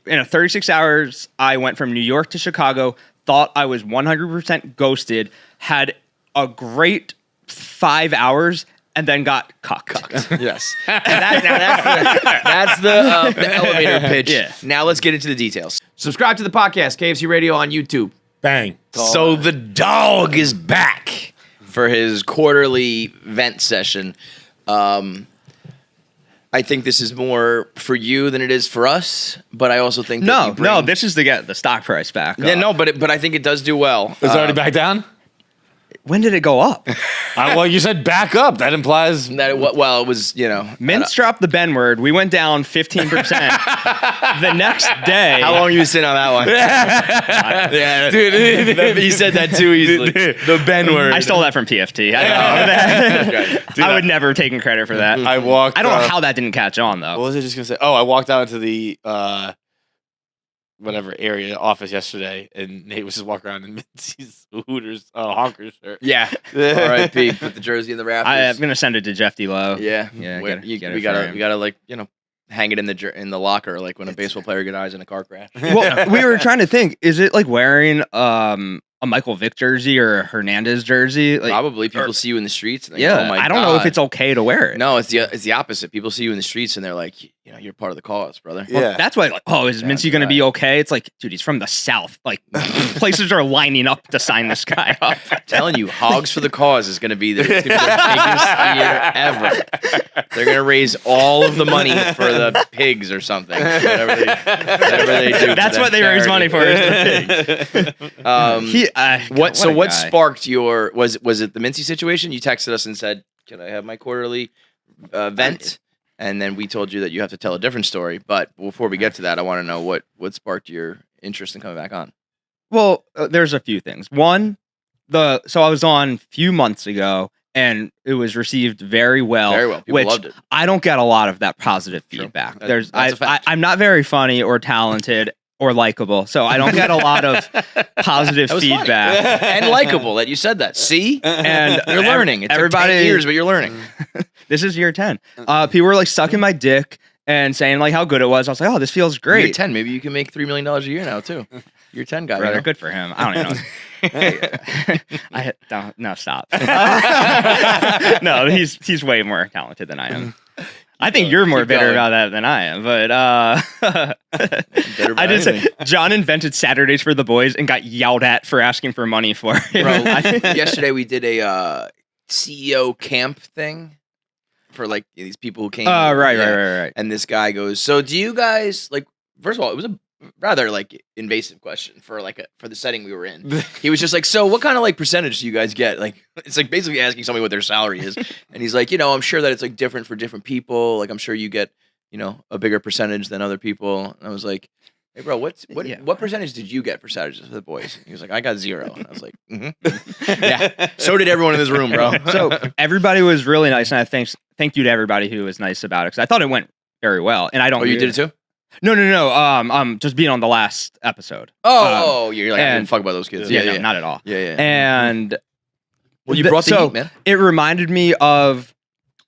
in a 36 hours, I went from New York to Chicago, thought I was 100% ghosted, had a great 5 hours, and then got cucked. Yes. That's the elevator pitch. Yeah. Now let's get into the details. Subscribe to the podcast, KFC Radio on YouTube. Bang. So the dog is back for his quarterly vent session. I think this is more for you than it is for us, but I also think that No, this is to get the stock price back. Yeah, no, but I think it does do well. Is it already back down? When did it go up? Well, you said back up. That implies that. It was, Mints dropped the Ben word. We went down 15%. The next day. How long you sitting on that one? Yeah, dude. He said that too easily. The Ben word. I stole that from PFT. I don't know that. I would never have taken credit for that. I don't know how that didn't catch on though. What was I just gonna say? Oh, I walked out into the whatever area office yesterday, and Nate was just walking around in Mincy's Hooters Honkers shirt. Yeah. R.I.P. Put the jersey in the Raptors. I'm gonna send it to Jeff D-Lo. Yeah. We gotta like hang it in the locker like when a baseball player gets eyes in a car crash. Well, we were trying to think, is it like wearing a Michael Vick jersey or a Hernandez jersey? Like, probably people see you in the streets. And they yeah, go, oh my I don't know if it's okay to wear it. No, it's the opposite. People see you in the streets and they're like, you're part of the cause, brother. Well, yeah, that's why. Like, is Mincy going to be okay? It's like, dude, he's from the South. Like, places are lining up to sign this guy up. I'm telling you, Hogs for the Cause is going to be their biggest year ever. They're going to raise all of the money for the pigs or something. Whatever they do. That's what they raise money for. Is the pigs. What sparked your? Was it the Mincy situation? You texted us and said, "Can I have my quarterly vent?" And then we told you that you have to tell a different story. But before we get to that, I want to know what sparked your interest in coming back on. Well, there's a few things. One, so I was on a few months ago, and it was received very well. Very well. People loved it. I don't get a lot of that positive feedback. I'm not very funny or talented or likable, so I don't get a lot of positive feedback. And likable that you said that. See? And you're learning. It took 10 years, but you're learning. This is year 10. People were like sucking my dick and saying like how good it was. I was like, oh, this feels great. Year 10, maybe you can make $3 million a year now too. Year 10 guy. Brother, good for him. I don't even know. No, stop. No, he's way more talented than I am. I think you're more bitter about that than I am, but I did say John invented Saturdays for the boys and got yelled at for asking for money for it. Bro, yesterday we did a CEO camp thing for like these people who came. Right. And this guy goes, "So do you guys like?" First of all, it was a rather like invasive question for the setting we were in. He was just like, "So what kind of like percentage do you guys get?" Like it's like basically asking somebody what their salary is. And he's like, I'm sure that it's like different for different people. Like I'm sure you get, a bigger percentage than other people. And I was like, "Hey bro, what percentage did you get for Saturdays for the boys?" And he was like, "I got 0." And I was like, "Yeah." So did everyone in this room, bro. So everybody was really nice, and thank you to everybody who was nice about it, because I thought it went very well. And I don't. Oh, you did it too? No. Just being on the last episode. You're like, I didn't fuck about those kids. Yeah, not at all. Yeah. And you brought the heat, man. It reminded me of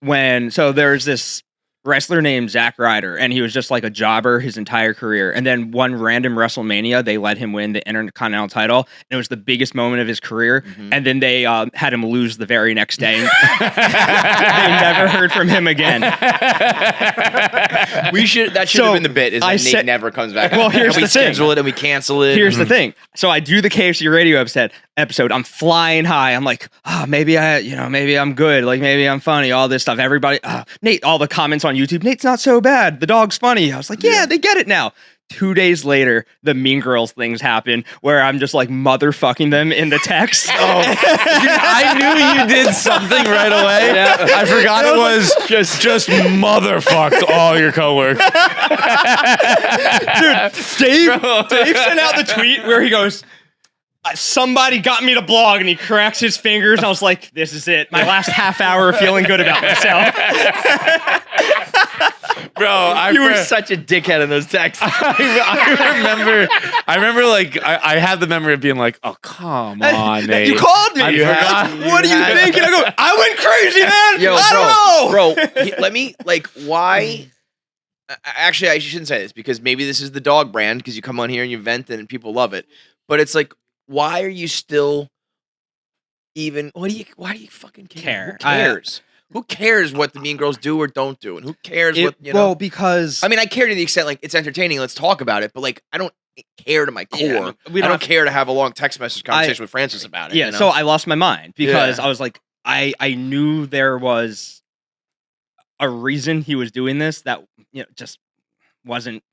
there's this wrestler named Zack Ryder, and he was just like a jobber his entire career. And then one random WrestleMania, they let him win the Intercontinental title, and it was the biggest moment of his career. Mm-hmm. And then they had him lose the very next day. They never heard from him again. That should have been the bit. Nate never comes back. Well, here's the thing. We schedule it and we cancel it. Here's the thing. So I do the KFC Radio episode. I'm flying high. I'm like, maybe I'm good. Like maybe I'm funny. All this stuff. Everybody, Nate, all the comments on YouTube, Nate's not so bad. The dog's funny. I was like, yeah, they get it now. 2 days later, the Mean Girls things happen where I'm just like motherfucking them in the text. Dude, I knew you did something right away. Yeah. I forgot it was just motherfucked all your coworkers. Dude, Dave sent out the tweet where he goes, somebody got me to blog, and he cracks his fingers. And I was like, this is it. My last half hour of feeling good about myself. Bro, you were such a dickhead in those texts. I remember like, I had the memory of being like, oh, come on, Nate. You called me. What do you think? And I go, I went crazy, man. I don't know. Bro, let me, like, why? actually, I shouldn't say this because maybe this is the Dogg brand because you come on here and you vent and people love it. But it's like, why are you still even? Why do you fucking care? Who cares? Who cares what the Mean Girls do or don't do, and who cares what you know? Well, because I mean, I care to the extent like it's entertaining. Let's talk about it, but like I don't care to my core. Yeah, I don't care to have a long text message conversation with Francis about it. Yeah, you know? So I lost my mind because I was like, I knew there was a reason he was doing this that just wasn't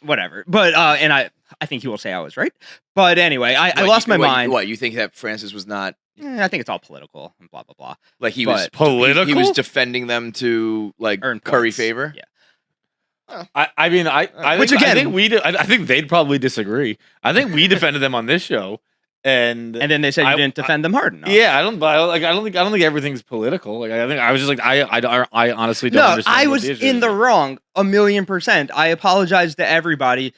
whatever. But and I think he will say I was right. But anyway, I lost my mind. What you think that Francis was not? I think it's all political and blah blah blah. Like he was political. He was defending them to like earn curry points. favor. Yeah. I think they'd probably disagree. I think we defended them on this show, and then they said you didn't defend them hard enough. Yeah, I don't think everything's political. Like I think I was just like I honestly don't understand. I was in the wrong 1,000,000%. I apologize to everybody.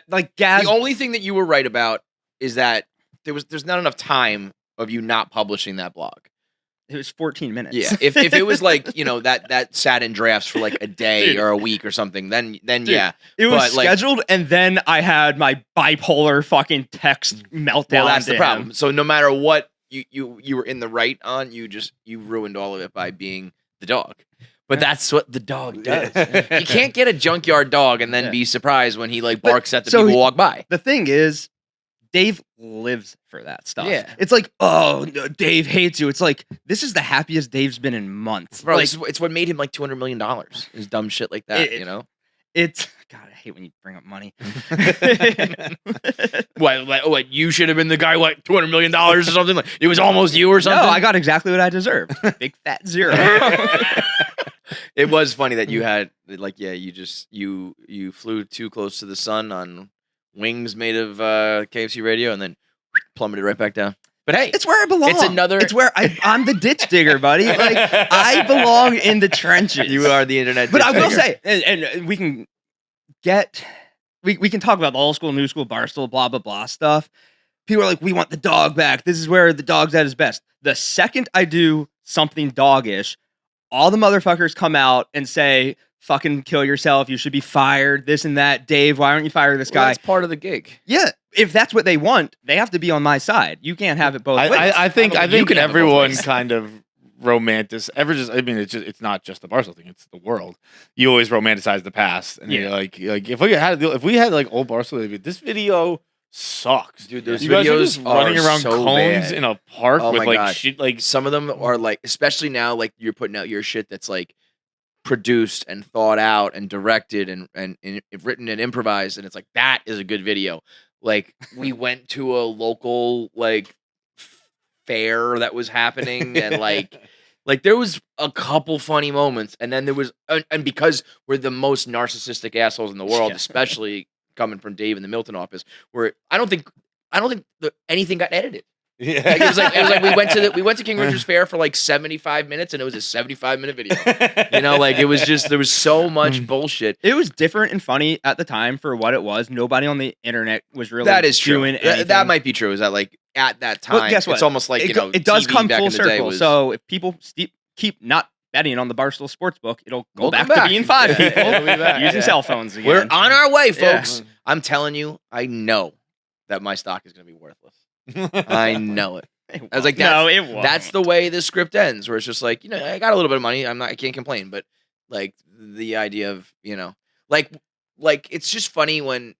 Like Gaz, the only thing that you were right about is that there's not enough time of you not publishing that blog. It was 14 minutes. Yeah, if it was like that sat in drafts for like a day or a week or something, then yeah, it was scheduled, and then I had my bipolar fucking text meltdown. Well, that's the problem. So no matter what you were in the right on, you ruined all of it by being the dog. But that's what the dog does. You can't get a junkyard dog and then be surprised when he like barks at the people who walk by. The thing is, Dave lives for that stuff. Yeah. It's like, oh, no, Dave hates you. It's like, this is the happiest Dave's been in months. Bro, like, it's what made him like $200 million. Is dumb shit like that, It's, God, I hate when you bring up money. What, you should have been the guy, like, $200 million or something? Like, it was almost you or something? No, I got exactly what I deserved. Big fat zero. It was funny that you had, like, you flew too close to the sun on wings made of KFC Radio and then plummeted right back down. But hey, it's where I belong. It's where I'm the ditch digger, buddy. Like I belong in the trenches. You are the internet. But I will say, and we can we can talk about the old school, new school, Barstool, blah blah blah stuff. People are like, we want the dog back. This is where the dog's at his best. The second I do something doggish, all the motherfuckers come out and say, fucking kill yourself. You should be fired. This and that. Dave, why aren't you fire this guy? That's part of the gig. Yeah. If that's what they want, they have to be on my side. You can't have it both ways. I think everyone kind of it's not just the Barstool thing, it's the world. You always romanticize the past. And you're like if we had like old Barstool, this video sucks. Dude, those videos are running around so cones bad. In a park with like God. shit. Like some of them are like, especially now, like you're putting out your shit that's like produced and thought out and directed and written and improvised, and it's like that is a good video. Like we went to a local like fair that was happening, and like there was a couple funny moments, and then there was and because we're the most narcissistic assholes in the world, especially coming from Dave in the Milton office, where I don't think anything got edited. Yeah. Like, it was like we went to King Richard's Fair for like 75 minutes, and it was a 75-minute video. Like it was just there was so much bullshit. It was different and funny at the time for what it was. Nobody on the internet was really doing anything. That might be true. Is that like at that time? But guess what? It's almost like it does TV come back full in the day circle. was, so if people keep not betting on the Barstool Sportsbook, it'll go back to being 5 people using cell phones again. We're on our way, folks. Yeah. I'm telling you, I know that my stock is going to be worthless. I know it. I was like, that's the way this script ends, where it's just like, I got a little bit of money. I can't complain, but like the idea of, like it's just funny when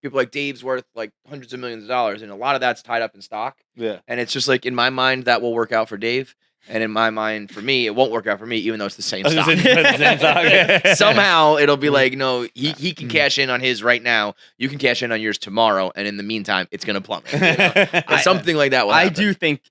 people like Dave's worth like hundreds of millions of dollars, and a lot of that's tied up in stock. Yeah. And it's just like, in my mind, that will work out for Dave. And in my mind, for me, it won't work out for me, even though it's the same stock. Somehow it'll be like, no, he can cash in on his right now. You can cash in on yours tomorrow. And in the meantime, it's going to plummet. Something like that will happen. I do think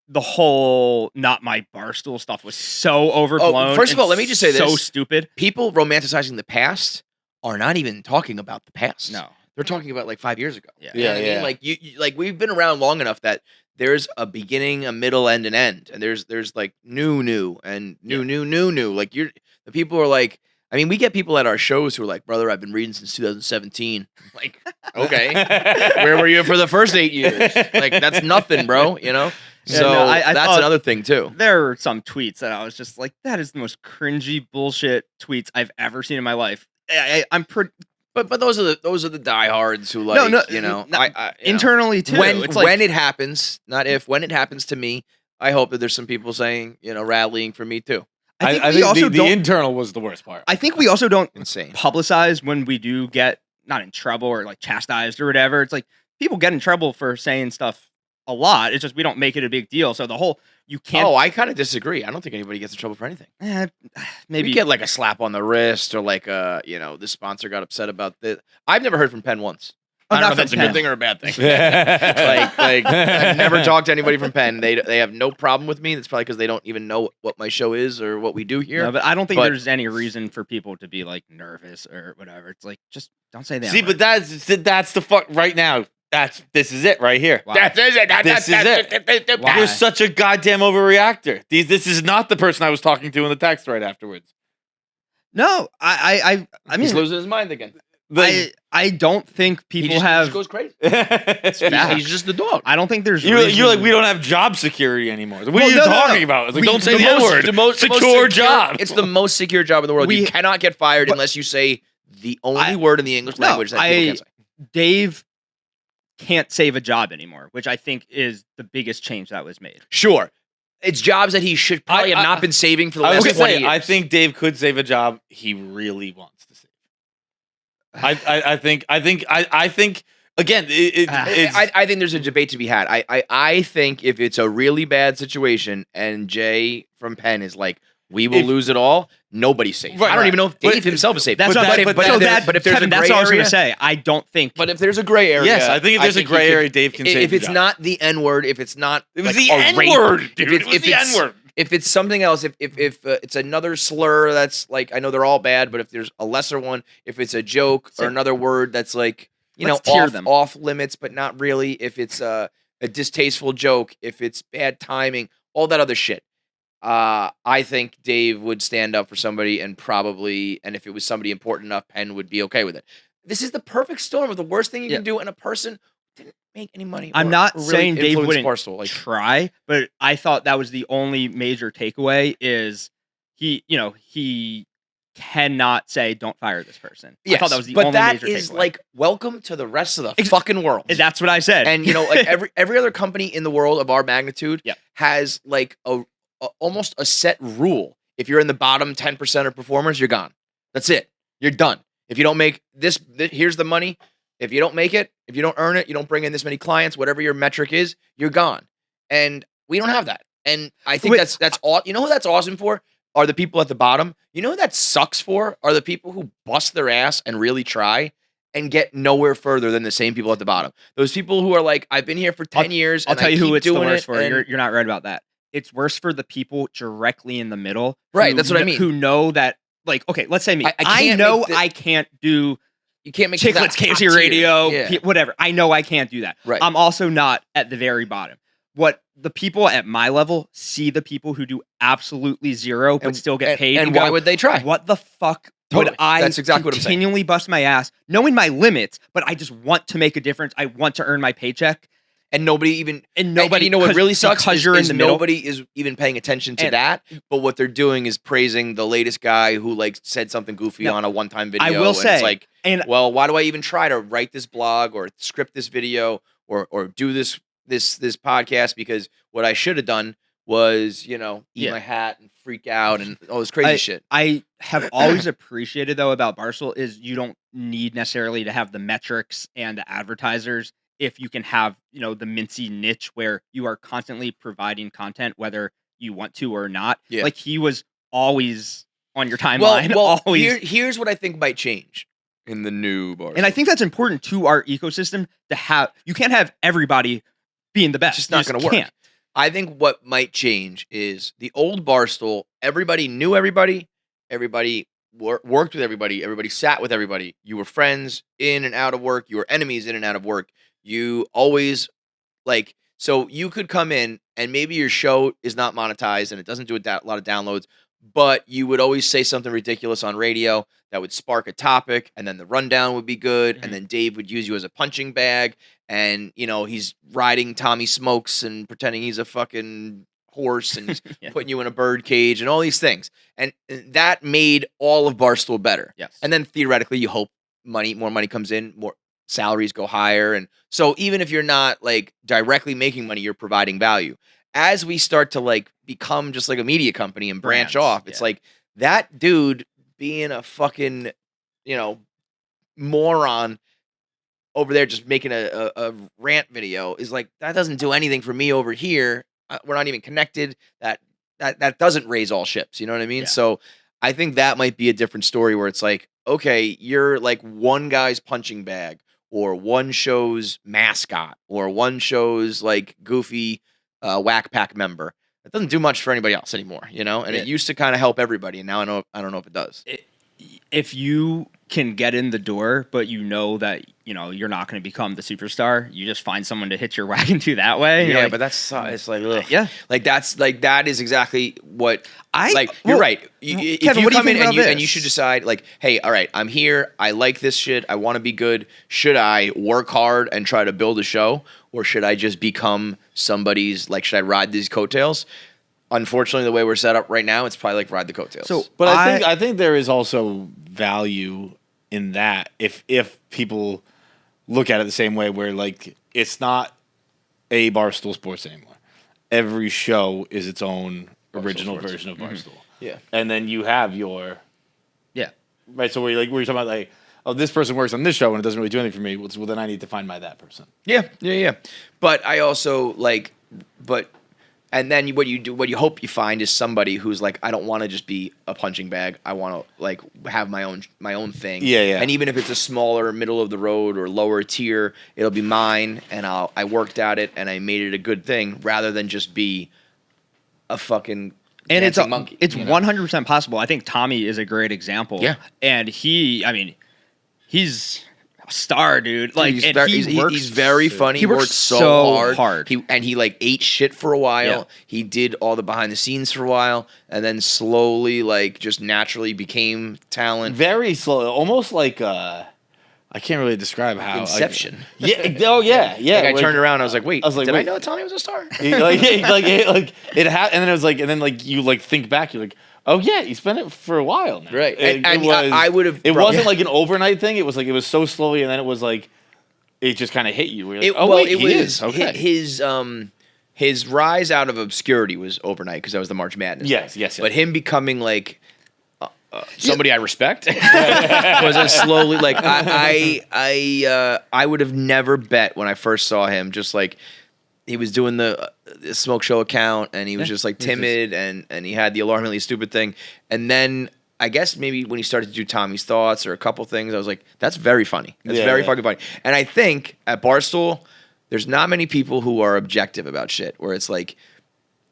the whole not my Barstool stuff was so overblown. First of all, let me just say this. So stupid. People romanticizing the past are not even talking about the past. No. They're talking about like 5 years ago. Yeah. You know what I mean? Like you like we've been around long enough that there's a beginning, a middle, and an end, and there's like new, and new. Like the people are like, I mean, we get people at our shows who are like, brother, I've been reading since 2017. Like, okay, where were you for the first 8 years? Like, that's nothing, bro. That's another thing too. There were some tweets that I was just like, that is the most cringy bullshit tweets I've ever seen in my life. I'm pretty. But those are the diehards who like internally too. When it happens, not if, when it happens to me, I hope that there's some people saying, rallying for me too. I think the internal was the worst part. I think we also don't publicize when we do get not in trouble or like chastised or whatever. It's like people get in trouble for saying stuff a lot. It's just we don't make it a big deal. So the whole you can't. Oh, I kind of disagree. I don't think anybody gets in trouble for anything. Maybe you get like a slap on the wrist or like this sponsor got upset about this. I've never heard from Penn once. I don't know if that's a good thing or a bad thing. like I've never talked to anybody from Penn. They have no problem with me. That's probably because they don't even know what my show is or what we do here. No, but I don't think there's any reason for people to be like nervous or whatever. It's like just don't say that. See, but that's the fuck right now. This is it right here. Wow. This is it. You're such a goddamn overreactor. This is not the person I was talking to in the text right afterwards. No, I mean he's losing his mind again. I don't think people have. He just goes crazy. He's just the dog. I don't think there's. You're like we don't have job security anymore. What are you talking about? It's like don't say the N-word. The most secure job. It's the most secure job in the world. You cannot get fired unless you say the only word in the English language that people can't say. Dave can't save a job anymore, which I think is the biggest change that was made. Sure. It's jobs that he should probably have not been saving for the last 20 years. I think Dave could save a job he really wants to save. I think again, I think there's a debate to be had. I think if it's a really bad situation and Jay from Penn is like, we will lose it all, nobody's safe. Right, I don't even know if Dave himself is safe. But if there's a gray area, that's what I was going to say. I don't think. But if there's a gray area, yes, I think if there's a gray area, Dave can save. If it's not the N-word, if it's not, it was the N-word, dude. It was the N-word. If it's something else, if it's another slur that's like, I know they're all bad, but if there's a lesser one, if it's a joke or another word that's like, off limits, but not really, if it's a distasteful joke, if it's bad timing, all that other shit. I think Dave would stand up for somebody and if it was somebody important enough, Penn would be okay with it. This is the perfect storm of the worst thing you can do, and a person didn't make any money. I'm not saying Dave wouldn't try, but I thought that was the only major takeaway is he cannot say don't fire this person. Yes, I thought that was the only major takeaway. But that is like welcome to the rest of the fucking world. That's what I said. And like every other company in the world of our magnitude has like almost a set rule. If you're in the bottom 10% of performers, you're gone. That's it. You're done. If you don't make this, here's the money. If you don't make it, if you don't earn it, you don't bring in this many clients, whatever your metric is, you're gone. And we don't have that. And I think that's all. You know who that's awesome for? Are the people at the bottom. You know who that sucks for? Are the people who bust their ass and really try and get nowhere further than the same people at the bottom. Those people who are like, I've been here for 10 years. I'll tell you who it's the worst for. You're not right about that. It's worse for the people directly in the middle. Right, that's what I mean. Who know that, like, okay, let's say me. I know I can't do... You can't make Chicklets, KFC Radio, whatever. I know I can't do that. Right. I'm also not at the very bottom. What the people at my level see the people who do absolutely zero but still get paid. And why would they try? What the fuck would I continually bust my ass, knowing my limits, but I just want to make a difference. I want to earn my paycheck. And nobody, you know what really sucks is nobody is even paying attention to that. But what they're doing is praising the latest guy who like said something goofy on a one-time video. I will say, it's like, well, why do I even try to write this blog or script this video or do this podcast? Because what I should have done was, eat my hat and freak out and all this crazy shit. I have always appreciated though about Barstool is you don't need necessarily to have the metrics and the advertisers. If you can have, the mincy niche where you are constantly providing content, whether you want to or not. Yeah. Like he was always on your timeline. Well, here's what I think might change in the new Barstool. And I think that's important to our ecosystem to have. You can't have everybody being the best. It's just not going to work. Can't. I think what might change is the old Barstool. Everybody knew everybody. Everybody worked with everybody. Everybody sat with everybody. You were friends in and out of work. You were enemies in and out of work. You always so you could come in and maybe your show is not monetized and it doesn't do a lot of downloads, but you would always say something ridiculous on radio that would spark a topic, and then the rundown would be good, and then Dave would use you as a punching bag, and he's riding Tommy Smokes and pretending he's a fucking horse and he's putting you in a bird cage and all these things. And that made all of Barstool better. Yes. And then theoretically, you hope more money comes in, more salaries go higher. And so even if you're not like directly making money, you're providing value. As we start to like become just like a media company and branch off, it's like that dude being a fucking, moron over there just making a rant video is like, that doesn't do anything for me over here. We're not even connected. That doesn't raise all ships. You know what I mean? Yeah. So I think that might be a different story where it's like, okay, you're like one guy's punching bag or one show's mascot or one show's like goofy whack pack member. It doesn't do much for anybody else anymore, and it used to kind of help everybody. And now I don't know if it does. If you can get in the door, but that you're not going to become the superstar, you just find someone to hitch your wagon to that way. Yeah, but that's it's like ugh. Like that is exactly what you're right. If Kevin, you what do you come in think about and you should decide like, hey, all right, I'm here. I like this shit. I want to be good. Should I work hard and try to build a show, or should I just become somebody's should I ride these coattails? Unfortunately, the way we're set up right now, it's probably like ride the coattails. So, but I think there is also value in that if people look at it the same way, where like it's not a Barstool Sports anymore. Every show is its own original version of Barstool. Mm-hmm. Yeah, and then you have right. So we're talking about like, oh, this person works on this show and it doesn't really do anything for me. Well, then I need to find that person. Yeah. But I also and then what you hope you find is somebody who's like, I don't want to just be a punching bag. I want to like have my own thing. Yeah. And even if it's a smaller, middle of the road or lower tier, it'll be mine. And I worked at it and I made it a good thing rather than just be a fucking monkey. It's 100% possible. I think Tommy is a great example. Yeah. And he's a star, dude. Like, he's very funny. He works so hard. He like ate shit for a while. Yeah. He did all the behind the scenes for a while, and then slowly, like, just naturally became talent. Very slowly, almost like I can't really describe how. Inception. Yeah. Oh yeah. Like I turned around. I was like, wait. Did I know Tommy was a star? It had, and then it was like, and then like you like think back, you're like, oh yeah, you spent it for a while now. Right. I would have. It wasn't like an overnight thing. It was like it was so slowly, and then it was like it just kind of hit you. Like, he is okay. His rise out of obscurity was overnight because that was the March Madness. Yes. But him becoming like somebody I respect was a slowly like I would have never bet when I first saw him. Just like he was doing the smoke show account and he was just like timid and he had the alarmingly stupid thing. And then I guess maybe when he started to do Tommy's Thoughts or a couple things, I was like, that's very funny. That's very fucking funny. And I think at Barstool, there's not many people who are objective about shit where it's like,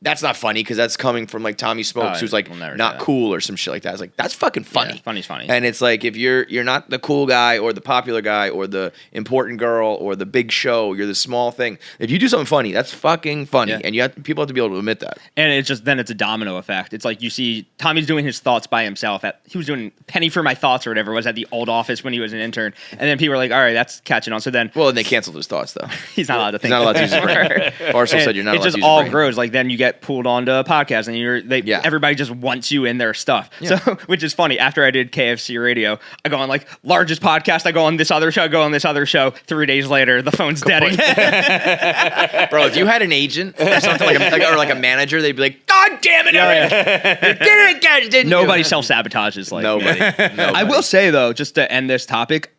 that's not funny because that's coming from like Tommy Smokes, who's like not cool or some shit like that. It's like, that's fucking funny. Yeah, funny's funny. And it's like, if you're not the cool guy or the popular guy or the important girl or the big show, you're the small thing. If you do something funny, that's fucking funny. Yeah. And people have to be able to admit that. And it's just, then it's a domino effect. It's like you see Tommy's doing his thoughts by himself. He was doing Penny for My Thoughts or whatever, was at the old office when he was an intern. And then people were like, all right, that's catching on. So then. Well, they canceled his thoughts though. He's not allowed to think. He's not allowed to use his brain. Barstool said you're not allowed to use his brain. It just all grows. Like then you get pulled onto podcast and everybody just wants you in their stuff. So, which is funny. After I did KFC Radio, I go on like largest podcast. I go on this other show. 3 days later, the phone's dead again. Bro, if you had an agent or something like a manager, they'd be like, God damn it, Eric. You did it again, didn't Nobody you? self-sabotages like Nobody. I will say though, just to end this topic,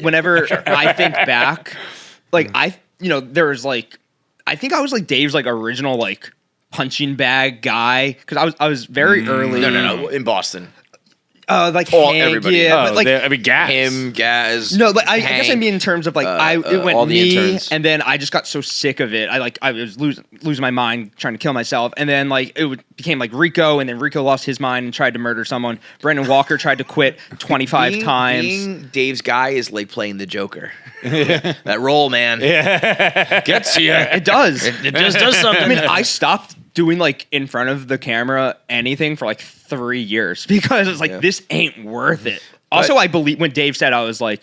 whenever I think back, like there's like, I think I was like Dave's like original like punching bag guy because I was very early. No, in Boston. Like everybody. But like Gaz. Him, Gaz. No, like I guess I mean in terms of like it went all the me, interns. and then I just got so sick of it. I was losing my mind trying to kill myself, and then like became like Rico, and then Rico lost his mind and tried to murder someone. Brendan Walker tried to quit 25 times. Being Dave's guy is like playing the Joker. That role, man, gets you. It does. It just does something. I mean, I stopped doing like in front of the camera anything for like 3 years because it's like this ain't worth it. Also, I believe when Dave said, I was like,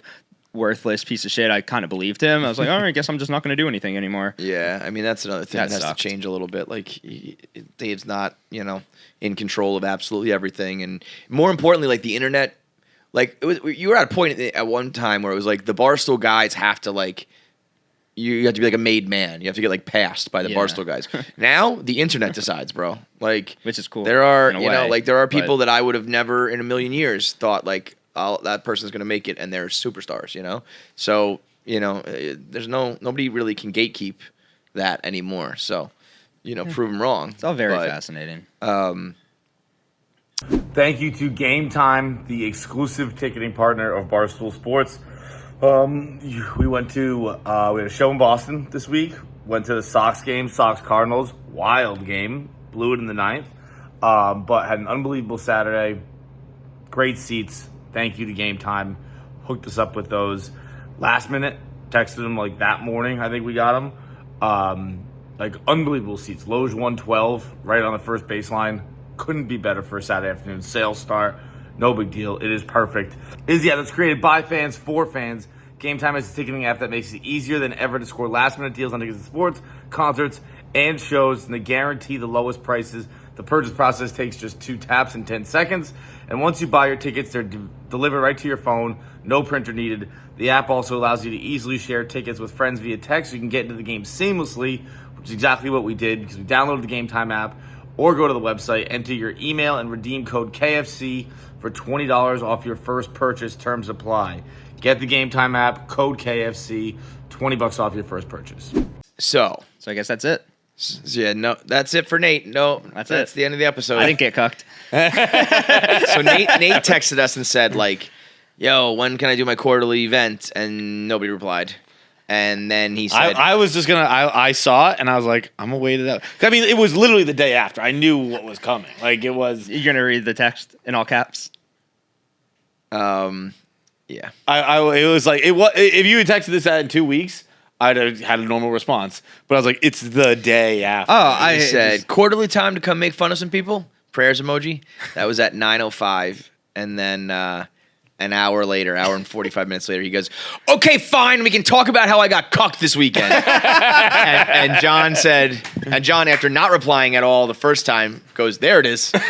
worthless piece of shit, I kind of believed him. I was like, all right, I guess I'm just not going to do anything anymore. Yeah, I mean, that's another thing that has to change a little bit. Like, Dave's not, in control of absolutely everything. And more importantly, like, the internet, like, you were at a point at one time where it was like the Barstool guys have to, like, you have to be like a made man. You have to get, like, passed by the Barstool guys. Now, the internet decides, bro. Like, which is cool. There are, there are people that I would have never in a million years thought, like, that person's going to make it, and they're superstars, So, there's nobody really can gatekeep that anymore. So, prove them wrong. It's all very fascinating. Thank you to Gametime, the exclusive ticketing partner of Barstool Sports. We went to, we had a show in Boston this week. Went to the Sox game, Sox-Cardinals. Wild game. Blew it in the ninth. But had an unbelievable Saturday. Great seats. Thank you to Gametime. Hooked us up with those. Last minute, texted them like that morning. I think we got them. Like unbelievable seats. Loge 112, right on the first baseline. Couldn't be better for a Saturday afternoon. Sales start. No big deal. It is perfect. That's created by fans for fans. Gametime is a ticketing app that makes it easier than ever to score last minute deals on tickets to sports, concerts, and shows, and they guarantee the lowest prices. The purchase process takes just 2 taps and 10 seconds. And once you buy your tickets, they're delivered right to your phone. No printer needed. The app also allows you to easily share tickets with friends via text, so you can get into the game seamlessly, which is exactly what we did because we downloaded the Gametime app, or go to the website, enter your email, and redeem code KFC for $20 off your first purchase. Terms apply. Get the Gametime app, code KFC, $20 off your first purchase. So I guess that's it. Yeah, no, that's it for Nate. No, that's the end of the episode. I didn't get cucked. So Nate texted us and said, like, yo, when can I do my quarterly event? And nobody replied. And then he said, I was just I saw it and I was like, I'm gonna wait it out. I mean, it was literally the day after. I knew what was coming. Like, it was. You're gonna read the text in all caps? Yeah. It was like, if you had texted this out in 2 weeks, I'd have had a normal response. But I was like, it's the day after. Oh, I said, quarterly time to come make fun of some people? Prayers emoji. That was at 9:05. And then an hour later, hour and 45 minutes later, he goes, okay, fine, we can talk about how I got cucked this weekend. and John said, after not replying at all the first time, goes, there it is. There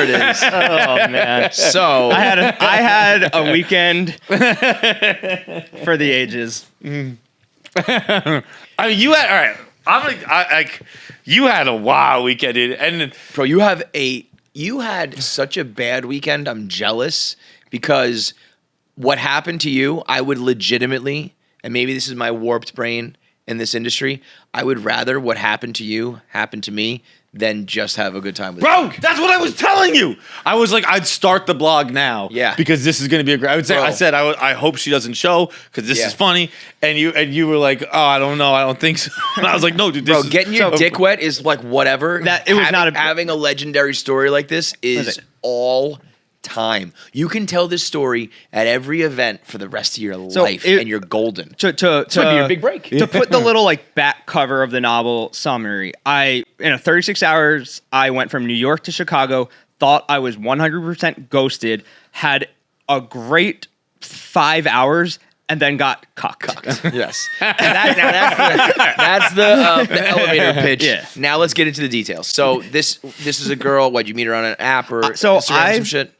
it is. Oh, man. So I had a weekend for the ages. I mean, you had, all right, you had a wild weekend, dude. And bro, you had such a bad weekend. I'm jealous because what happened to you, I would legitimately, and maybe this is my warped brain in this industry, I would rather what happened to you happen to me than just have a good time with bro, that's what I was telling you. I was like, I'd start the blog now. Yeah. Because this is going to be a great, I said, I hope she doesn't show because this is funny. And you were like, oh, I don't know. I don't think so. And I was like, no, dude, this is, getting your dick wet is like whatever. That it was having a legendary story like this is all time. You can tell this story at every event for the rest of your life, and you're golden. To be your big break. To put the little like back cover of the novel summary, in 36 hours, I went from New York to Chicago, thought I was 100% ghosted, had a great 5 hours, and then got cucked. Yes. That's the elevator pitch. Yeah. Now let's get into the details. So this is a girl. What'd you meet her on an app or Instagram, some shit?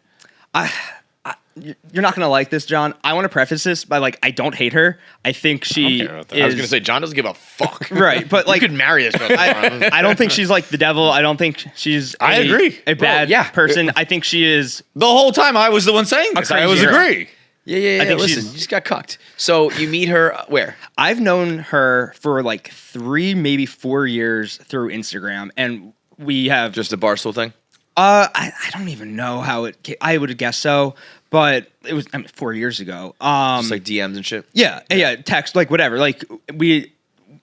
You're not gonna like this, John. I want to preface this by like, I don't hate her. I think she is. I was gonna say John doesn't give a fuck. Right, but like, you could marry this girl. I don't think she's like the devil. I don't think she's. I agree. A bad person. I think she is. The whole time I was the one saying this. I was agree. Yeah. I think listen, you just got cucked. So you meet her where? I've known her for like 3, maybe 4 years through Instagram, and we have just a Barstool thing. I don't even know how it. I would guess so, but it was 4 years ago. Just like DMs and shit. Yeah, text, like whatever. Like we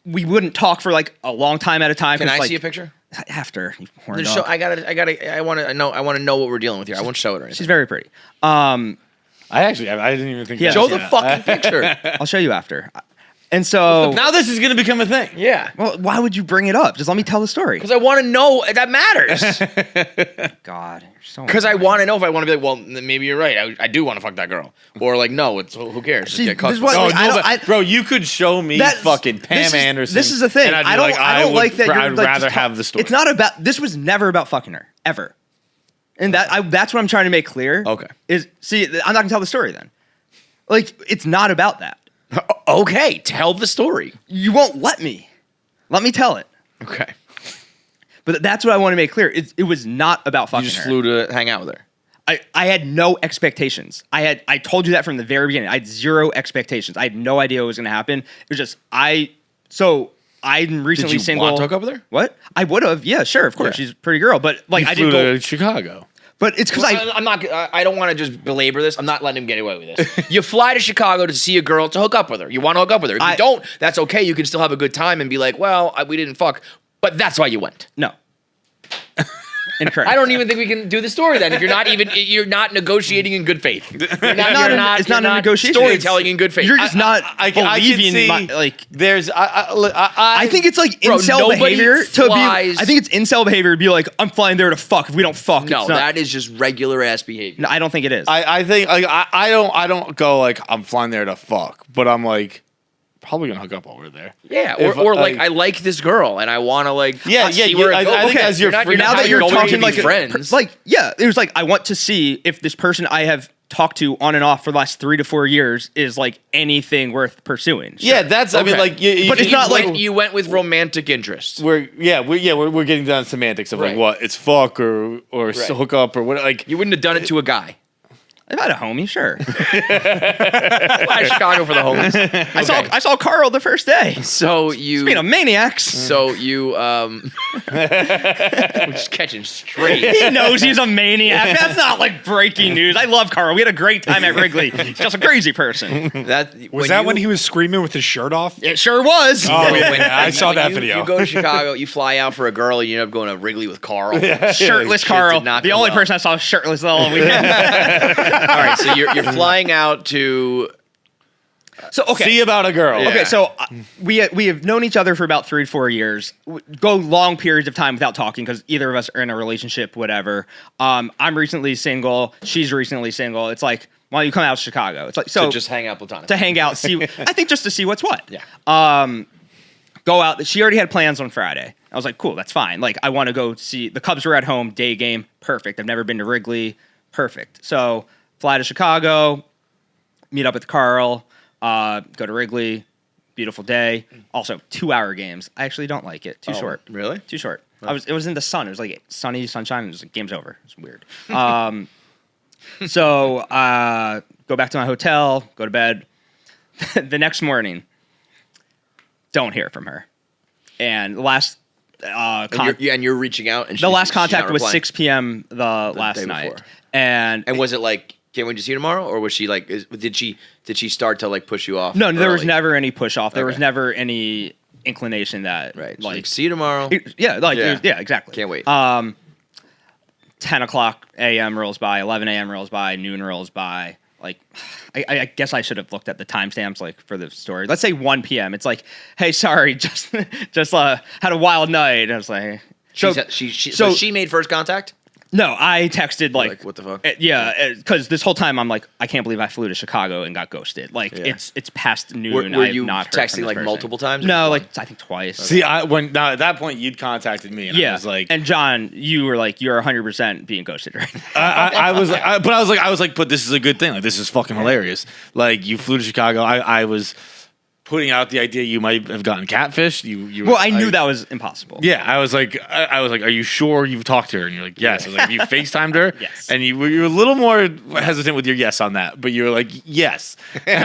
wouldn't talk for like a long time at a time. Can I see a picture? After you horn dog. I want to know what we're dealing with here. I won't show it or anything. She's very pretty. I didn't even think. Yeah, show the fucking picture. I'll show you after. And so now this is going to become a thing. Yeah. Well, why would you bring it up? Just let me tell the story. Because I want to know. That matters. God, you're so. Because I want to know if I want to be like, well, maybe you're right. I do want to fuck that girl. Or like, no, it's who cares? See, Just get this is what, like, bro, you could show me fucking Pam Anderson. This is the thing. And I'd be I don't like that. I'd rather have the story. It's not about. This was never about fucking her ever. And that's what I'm trying to make clear. Okay. I'm not gonna tell the story then. Like, it's not about that. Okay, tell the story. You won't let me. Let me tell it. Okay. But that's what I want to make clear. It was not about fucking her. You just flew to hang out with her. I had no expectations. I told you that from the very beginning. I had zero expectations. I had no idea what was gonna happen. It was just I'm recently single. Want to hook up with her? What? I would have. Yeah, sure, of course. Yeah. She's a pretty girl, but like I didn't go to Chicago. But it's because I'm not. I don't want to just belabor this. I'm not letting him get away with this. You fly to Chicago to see a girl to hook up with her. You want to hook up with her. If you don't, that's okay. You can still have a good time and be like, well, we didn't fuck, but that's why you went. No. Incorrect. I don't even think we can do the story then. If you're not negotiating in good faith. It's not a negotiation. Storytelling in good faith. You're just not believing. I think it's like incel behavior to be. I think it's incel behavior to be like, I'm flying there to fuck. If we don't fuck, no, that is just regular ass behavior. No, I don't think it is. I think like I don't go like I'm flying there to fuck, but I'm like probably gonna hook up while we're there. Yeah, or like I like this girl and I want to like see where it goes. I think as you're now that you're talking like friends, it was like I want to see if this person I have talked to on and off for the last 3 to 4 years is like anything worth pursuing. Sure. Yeah, that's I mean like, but it's not like you went with romantic interests. We're getting down to semantics of like what it's fuck or hook up or what. Like you wouldn't have done it to a guy. I've had a homie, sure. Fly to Chicago for the homies. Okay. I saw Carl the first day. So you being a maniacs. So you we're just catching straight. He knows he's a maniac. That's not like breaking news. I love Carl. We had a great time at Wrigley. He's just a crazy person. When he was screaming with his shirt off? It sure was. Oh yeah, I saw that video. You go to Chicago, you fly out for a girl, and you end up going to Wrigley with Carl. Shirtless Carl. The only person I saw shirtless all weekend. All right, so you're flying out to. So okay, see about a girl. Yeah. Okay, so we have known each other for about 3 to 4 years. Go long periods of time without talking because either of us are in a relationship, whatever. I'm recently single. She's recently single. It's like, why don't you come out to Chicago? It's like to just hang out platonically. To hang out, see. I think just to see what's what. Yeah. Go out. She already had plans on Friday. I was like, cool, that's fine. Like, I want to go see the Cubs were at home, day game, perfect. I've never been to Wrigley, perfect. So. Fly to Chicago, meet up with Carl, go to Wrigley, beautiful day. Also, 2-hour games. I actually don't like it. Too short. Really? Too short. It was in the sun. It was like sunny, sunshine. And it was like, game's over. It's weird. So go back to my hotel, go to bed. The next morning, don't hear from her. And the last... and you're reaching out, and the last contact was 6 p.m. the last night. Before. And was it like, can't wait to see you tomorrow, or was she like, did she start to like push you off? No, there was never any push off. There was never any inclination that like see you tomorrow. Yeah, exactly. Can't wait. 10 o'clock a.m. rolls by, 11 a.m. rolls by, noon rolls by. Like, I guess I should have looked at the timestamps like for the story. Let's say 1 p.m. It's like, hey, sorry, just had a wild night. I was like, so she made first contact. No, I texted like what the fuck? Because this whole time I'm like, I can't believe I flew to Chicago and got ghosted. Like it's past noon. Were you not texting like multiple times? No, like I think twice. See, at that point you'd contacted me, and I was like, and John, you were like, you're 100% being ghosted right now. I was like, but this is a good thing. Like this is fucking hilarious. Like you flew to Chicago. I was putting out the idea you might have gotten catfished. I knew that was impossible. Yeah, I was like, are you sure you've talked to her? And you're like, yes. I was like, have you FaceTimed her? Yes. And you were a little more hesitant with your yes on that, but you were like, yes. And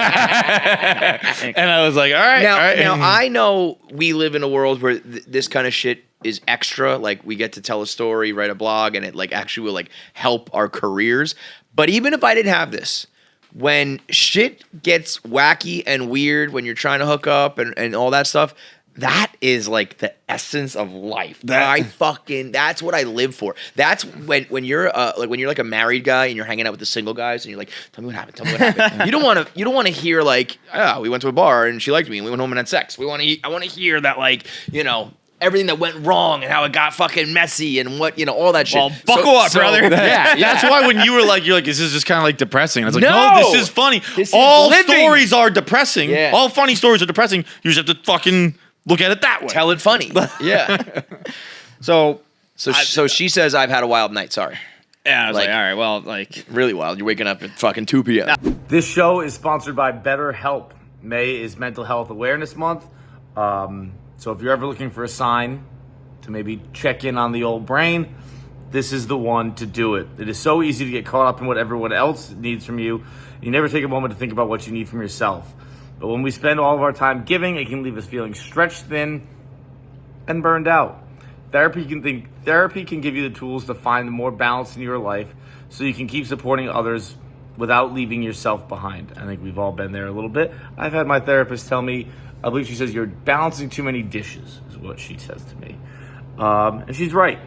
I was like, all right. Now I know we live in a world where this kind of shit is extra. Like we get to tell a story, write a blog, and it like actually will like help our careers. But even if I didn't have this, when shit gets wacky and weird when you're trying to hook up and all that stuff, That is like the essence of life. That's what I live for. That's when you're like a married guy and you're hanging out with the single guys and you're like, tell me what happened. You don't want to hear like, we went to a bar and she liked me and we went home and had sex. I want to hear that, like, everything that went wrong and how it got fucking messy and what, all that shit. Well, buckle up, brother. Yeah. That's why when you're like, this is just kind of like depressing. And I was like, No! no, this is funny. All Stories are depressing. Yeah. All funny stories are depressing. You just have to fucking look at it that way. Tell it funny. Yeah. So she says, I've had a wild night. Sorry. Yeah, I was like, all right, well, like. Really wild. You're waking up at fucking 2 p.m. This show is sponsored by Betterhelp. May is Mental Health Awareness Month. So if you're ever looking for a sign to maybe check in on the old brain, this is the one to do it. It is so easy to get caught up in what everyone else needs from you. You never take a moment to think about what you need from yourself. But when we spend all of our time giving, it can leave us feeling stretched thin and burned out. Therapy can give you the tools to find more balance in your life so you can keep supporting others without leaving yourself behind. I think we've all been there a little bit. I've had my therapist tell me, I believe she says, you're balancing too many dishes, is what she says to me. And she's right.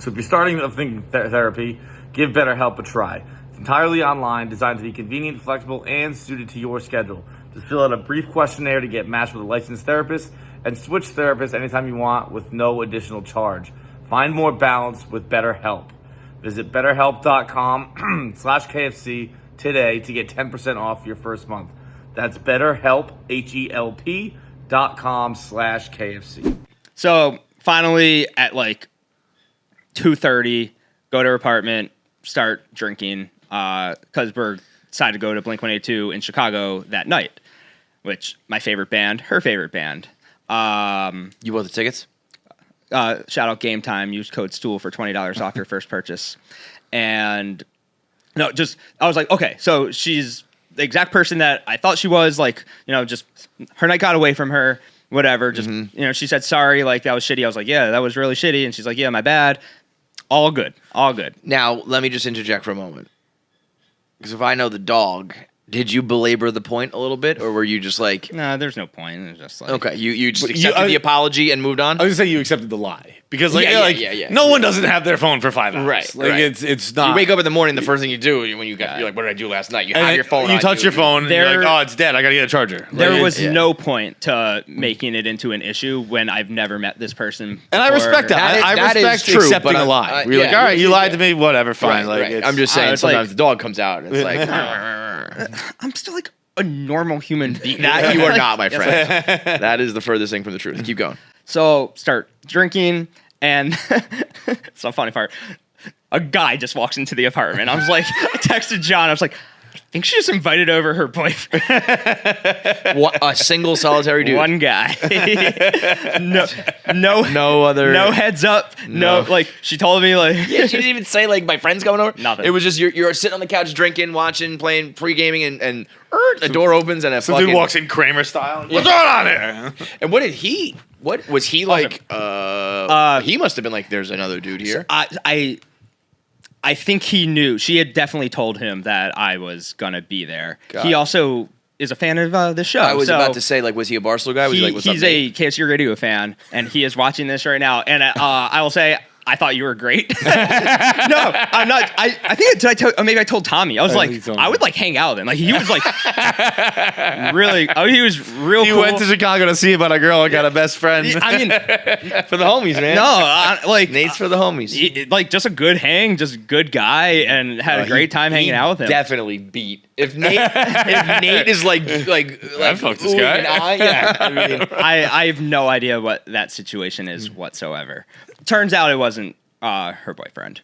So if you're starting to think therapy, give BetterHelp a try. It's entirely online, designed to be convenient, flexible, and suited to your schedule. Just fill out a brief questionnaire to get matched with a licensed therapist and switch therapists anytime you want with no additional charge. Find more balance with BetterHelp. Visit BetterHelp.com/KFC today to get 10% off your first month. That's BetterHelp, HELP.com/KFC. So finally at like 2:30, go to her apartment, start drinking. Cusberg decided to go to Blink-182 in Chicago that night, which my favorite band, her favorite band. You bought the tickets? Shout out Gametime. Use code STOOL for $20 off your first purchase. And I was like, okay, so she's the exact person that I thought she was. Like, just her night got away from her. Whatever. Just she said sorry. Like, that was shitty. I was like, yeah, that was really shitty. And she's like, yeah, my bad. All good. All good. Now let me just interject for a moment. Because if I know the dog, did you belabor the point a little bit, or were you just like... No, there's no point. It's just like... Okay, you just accepted the apology and moved on? I was going to say you accepted the lie. Because no one doesn't have their phone for 5 hours. Right. Like, it's not... You wake up in the morning, the first thing you do, when you're like, what did I do last night? You have your phone on. You touch your phone, and you're like, oh, it's dead. I got to get a charger. There was no point to making it into an issue when I've never met this person before. And I respect that. I respect accepting a lie. You're like, all right, you lied to me, whatever, fine. Right. I'm just saying, sometimes the dog comes out, and it's like... I'm still like a normal human being. That you are not, my friend. That is the furthest thing from the truth. Keep going. So start drinking, and it's the funny part. A guy just walks into the apartment. I was like, I texted John. I was like, I think she just invited over her boyfriend. What, a single solitary dude? One guy. no other. No heads up. No, like she told me like. Yeah, she didn't even say like my friend's coming over. Nothing. It was just you're sitting on the couch drinking, watching, playing, pre-gaming, and the door opens and a fucking dude walks in Kramer style. What's going on there? And what did he? What was he like? He must have been like, there's another dude here. I think he knew. She had definitely told him that I was gonna be there. God. He also is a fan of this show. I was about to say, like, was he a Barstool guy? Was he like, what's he's up, a KFCR Radio fan, and he is watching this right now. And I will say, I thought you were great. No, I'm not. I think maybe I told Tommy. I was like, I would like hang out with him. Like he was like really. Oh, he was real. You cool. went to Chicago to see about a girl and got a best friend. I mean, for the homies, man. No, like Nate's for the homies. Like just a good hang, just a good guy, and had a great time hanging out with him. Definitely beat. If Nate is like I fucked this guy. I have no idea what that situation is whatsoever. Turns out it wasn't her boyfriend,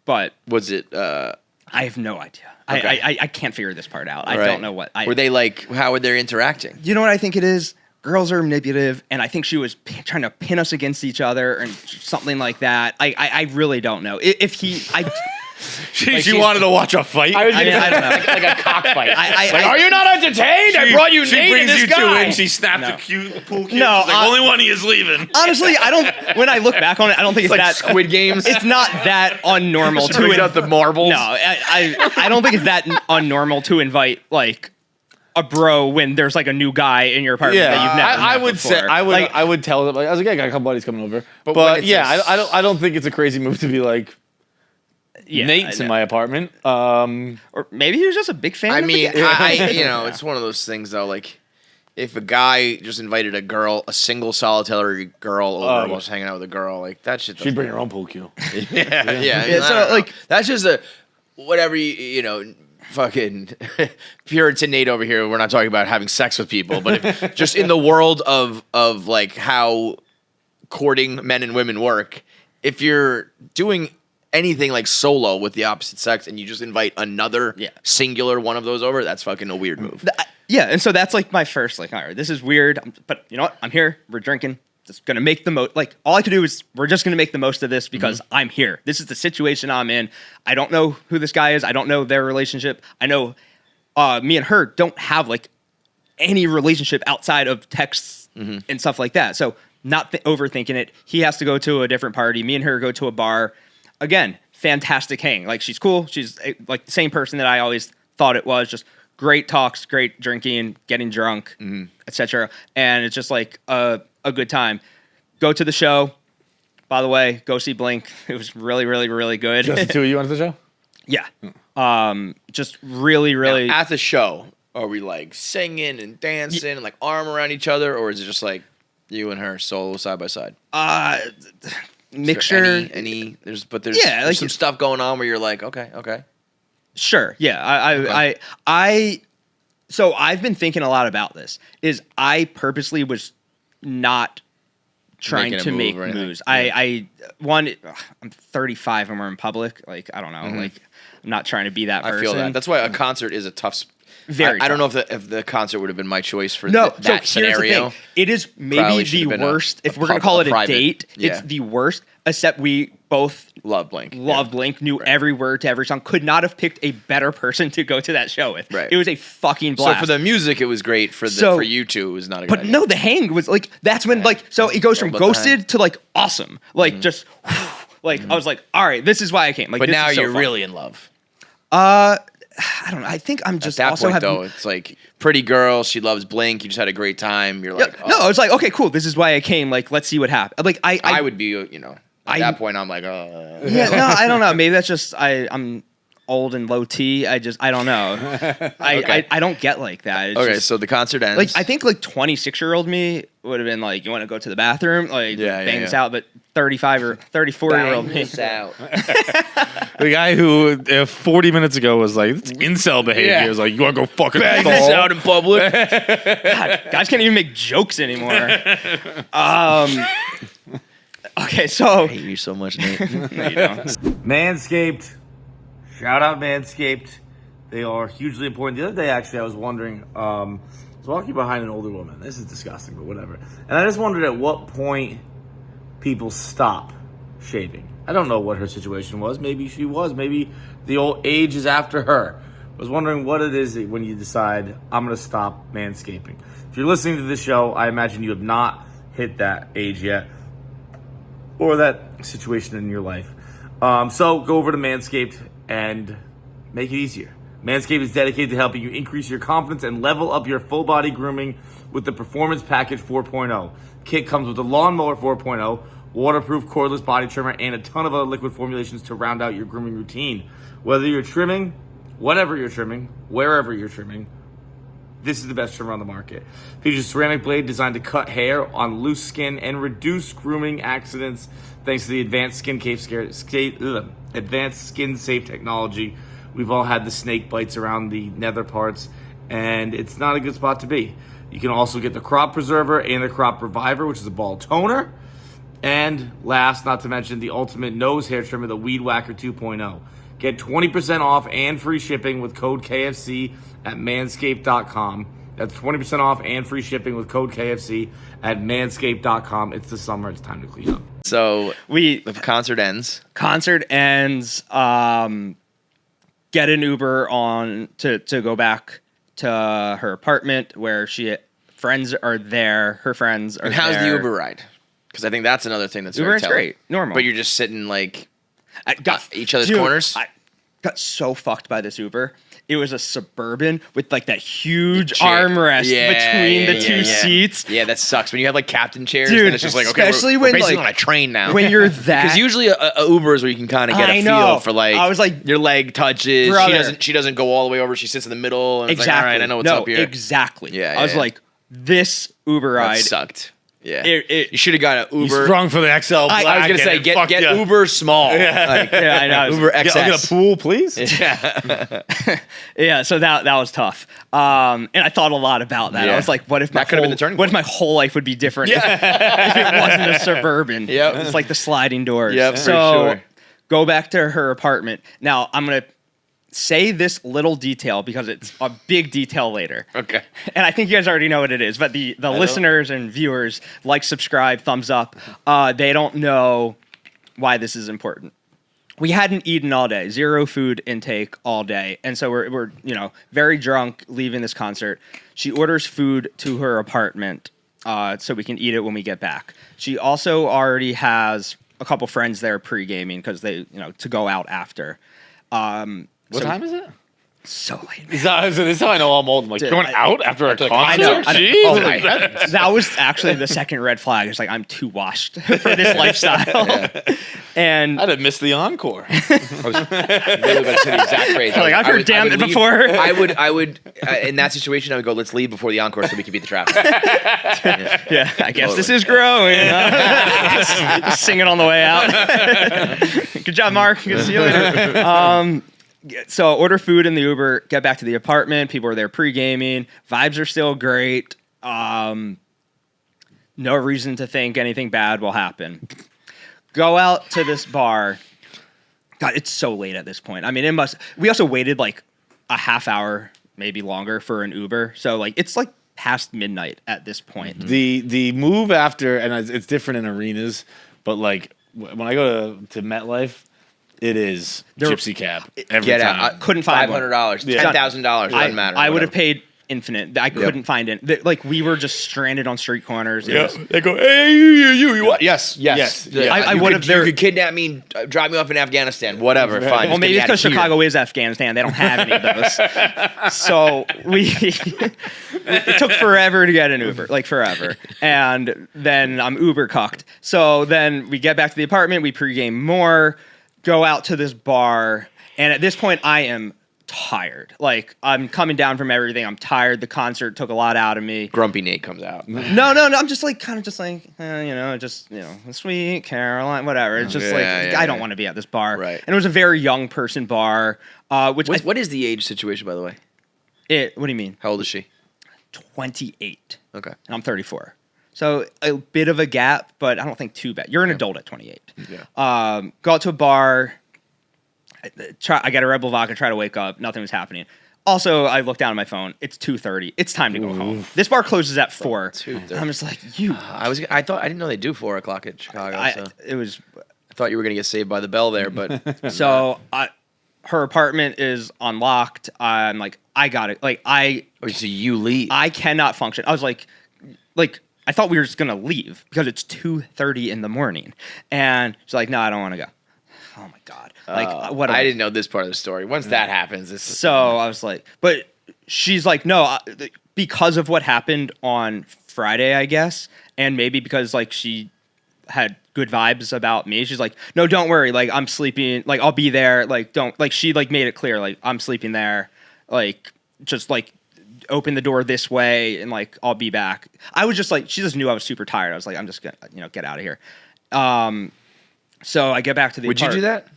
but was it? I have no idea. Okay. I can't figure this part out. I don't know what. Were they like? How were they interacting? You know what I think it is? Girls are manipulative, and I think she was trying to pin us against each other and something like that. I really don't know. If he, she wanted to watch a fight. I don't know, like a cockfight. Are you not entertained? I brought you Nate and this guy. She snapped the pool cue. No, only one he is leaving. Honestly, I don't. When I look back on it, I don't think it's like that Squid Games. It's not that unnormal to out the marbles. No, I don't think it's that unnormal to invite like a bro when there's like a new guy in your apartment that you've never met I would before. say I would tell them. Like, I was like, I got a couple buddies coming over, but yeah, I don't think it's a crazy move to be like. Yeah, Nate's in my apartment. Or maybe he was just a big fan. I mean, it's one of those things though. Like, if a guy just invited a single solitary girl over while hanging out with a girl, like that shit. She'd bring her own pool cue. Yeah. So like, that's just whatever fucking Puritan Nate over here. We're not talking about having sex with people, but just in the world of like how courting men and women work, if you're doing anything like solo with the opposite sex and you just invite another singular one of those over, that's fucking a weird move. And so that's like my first, like, all right, this is weird, but you know what? I'm here. We're drinking. Just gonna make the most. Like, all I can do is we're just gonna make the most of this because I'm here. This is the situation I'm in. I don't know who this guy is. I don't know their relationship. I know me and her don't have like any relationship outside of texts and stuff like that. So not overthinking it. He has to go to a different party. Me and her go to a bar. Again, fantastic hang. Like, she's cool. She's like the same person that I always thought it was. Just great talks, great drinking, getting drunk, etc. And it's just like a good time. Go to the show. By the way, go see Blink. It was really, really, really good. Just the two of you went to the show? Yeah. Just really, really. Now, at the show, are we like singing and dancing and like arm around each other, or is it just like you and her solo side by side? Mixture. There's some stuff going on where you're like, okay. Sure. Yeah. So I've been thinking a lot about this. I purposely was not trying to make moves. I'm 35 and we're in public. Like, I don't know. Like, I'm not trying to be that person. I feel that. That's why a concert is a tough. I don't know if the concert would have been my choice for that scenario. It is maybe the worst. If we're going to call it a date, it's the worst, except we both love Blink. Blink, knew every word to every song. Could not have picked a better person to go to that show with. Right. It was a fucking blast. So for the music, it was great. For you two, it was not a good idea. No, the hang was like, that's when so it goes from ghosted to like awesome. Like just, like I was like, all right, this is why I came. Like, but now you're really in love. I don't know. I think I'm just at that also point, though. It's like pretty girl. She loves Blink. You just had a great time. You're like, no. It's like, okay, cool. This is why I came. Like, let's see what happens. Like, I would be, at that point, I'm like, yeah, no, I don't know. Maybe that's just I'm old and low T. I don't know. I don't get like that. It's okay, so the concert ends. Like, I think like 26-year-old me would have been like, you want to go to the bathroom? Like, bang this out. But 35 or 34-year-old me. Out. The guy who 40 minutes ago was like, it's incel behavior. He was like, you want to go fucking bang this out in public? God, guys can't even make jokes anymore. Okay, so I hate you so much, Nate. No, you don't. Manscaped. Shout out Manscaped. They are hugely important. The other day, actually, I was wondering, I was walking behind an older woman. This is disgusting, but whatever. And I just wondered at what point people stop shaving. I don't know what her situation was. Maybe she was. Maybe the old age is after her. I was wondering what it is when you decide, I'm going to stop manscaping. If you're listening to this show, I imagine you have not hit that age yet or that situation in your life. So go over to Manscaped and make it easier. Manscaped is dedicated to helping you increase your confidence and level up your full body grooming with the Performance Package 4.0. Kit comes with the Lawnmower 4.0, waterproof cordless body trimmer, and a ton of other liquid formulations to round out your grooming routine. Whether you're trimming, whatever you're trimming, wherever you're trimming, this is the best trimmer on the market. Features ceramic blade designed to cut hair on loose skin and reduce grooming accidents thanks to the advanced skin safe technology. We've all had the snake bites around the nether parts, and it's not a good spot to be. You can also get the Crop Preserver and the Crop Reviver, which is a ball toner. And last, not to mention, the ultimate nose hair trimmer, the Weed Whacker 2.0. Get 20% off and free shipping with code KFC at manscaped.com. That's 20% off and free shipping with code KFC at manscaped.com. It's the summer. It's time to clean up. So the concert ends. Get an Uber on to go back to her apartment where friends are there. Her friends are there. And how's the Uber ride? Because I think that's another thing that's Uber is great. Normal. But you're just sitting like each other's corners? I got so fucked by this Uber. it was a Suburban with like that huge armrest between the two seats. Yeah, that sucks. When you have like captain chairs, dude, and it's just like, okay, especially we're basically on a train now. When you're that, because usually a Uber is where you can kind of get a feel for like, I was like, your leg touches. Brother. She doesn't go all the way over. She sits in the middle. And it's like, all right, I know what's up here. Exactly. Yeah, I was like, this Uber ride sucked. Yeah, you should have got an Uber. You sprung for the XL. I was gonna say get Uber small. Yeah, I know. Uber XS. I'll get a pool, please. Yeah. So that was tough. And I thought a lot about that. I was like, what if my whole life would be different if it wasn't a Suburban? Yep. It's like the sliding doors. Yep, so for sure. Go back to her apartment. Now I'm gonna say this little detail because it's a big detail later. Okay. And I think you guys already know what it is, but the listeners and viewers, like, subscribe, thumbs up, they don't know why this is important. We hadn't eaten all day, 0 food intake all day. And so we're very drunk leaving this concert. She orders food to her apartment so we can eat it when we get back. She also already has a couple friends there pre-gaming because they, to go out after. What time is it? So late. This is how I know I'm old. I'm like, going out after a concert? I know. Jeez. Oh my God. That was actually the second red flag. It's like, I'm too washed for this lifestyle. Yeah. And I'd have missed the encore. I was really about to say the exact phrase. Like, I've heard damn it before. I would in that situation, I would go, let's leave before the encore so we can beat the traffic. Yeah, I guess this is growing. Just sing it on the way out. Good job, Mark. Good to see you later. So order food in the Uber, get back to the apartment. People are there pre-gaming. Vibes are still great. No reason to think anything bad will happen. Go out to this bar. God, it's so late at this point. I mean, we also waited like a half hour, maybe longer, for an Uber. So like it's like past midnight at this point. The move after, and it's different in arenas, but like when I go to MetLife, it is Gypsy Cab every time. I couldn't find $500, $10,000 doesn't matter. I would have paid infinite. I couldn't find it. Like we were just stranded on street corners. They go, hey, you what? Yes. I would have. You could kidnap me, drop me off in Afghanistan, whatever. Fine. Well, maybe it's because Chicago is Afghanistan. They don't have any of those. So it took forever to get an Uber, like forever. And then I'm Uber cucked. So then we get back to the apartment. We pregame more. Go out to this bar, and at this point, I am tired. Like, I'm coming down from everything. I'm tired. The concert took a lot out of me. Grumpy Nate comes out. No. I'm just like, sweet Caroline, whatever. It's just I don't want to be at this bar. Right. And it was a very young person bar. What is the age situation, by the way? What do you mean? How old is she? 28. Okay. And I'm 34. So a bit of a gap, but I don't think too bad. You're an adult at 28. Yeah. Go out to a bar. I got a Red Bull vodka. Try to wake up. Nothing was happening. Also, I looked down at my phone. It's 2:30. It's time to go home. This bar closes at 4. 2:30. I'm just like, I didn't know they do 4 o'clock at Chicago. I thought you were gonna get saved by the bell there, but so her apartment is unlocked. I'm like, I got it. Like so you leave. I cannot function. I was like. I thought we were just gonna leave because it's 2:30 in the morning, and she's like, "No, I don't want to go." Oh my God! What? I didn't know this part of the story. Once that happens, I was like, but she's like, "No," because of what happened on Friday, I guess, and maybe because like she had good vibes about me. She's like, "No, don't worry. Like I'm sleeping. Like I'll be there. Like don't like." She like made it clear. Like I'm sleeping there. Like just like. Open the door this way and like I'll be back. I was just like, she just knew I was super tired. I was like, I'm just gonna get out of here. So I get back to the Would you do that?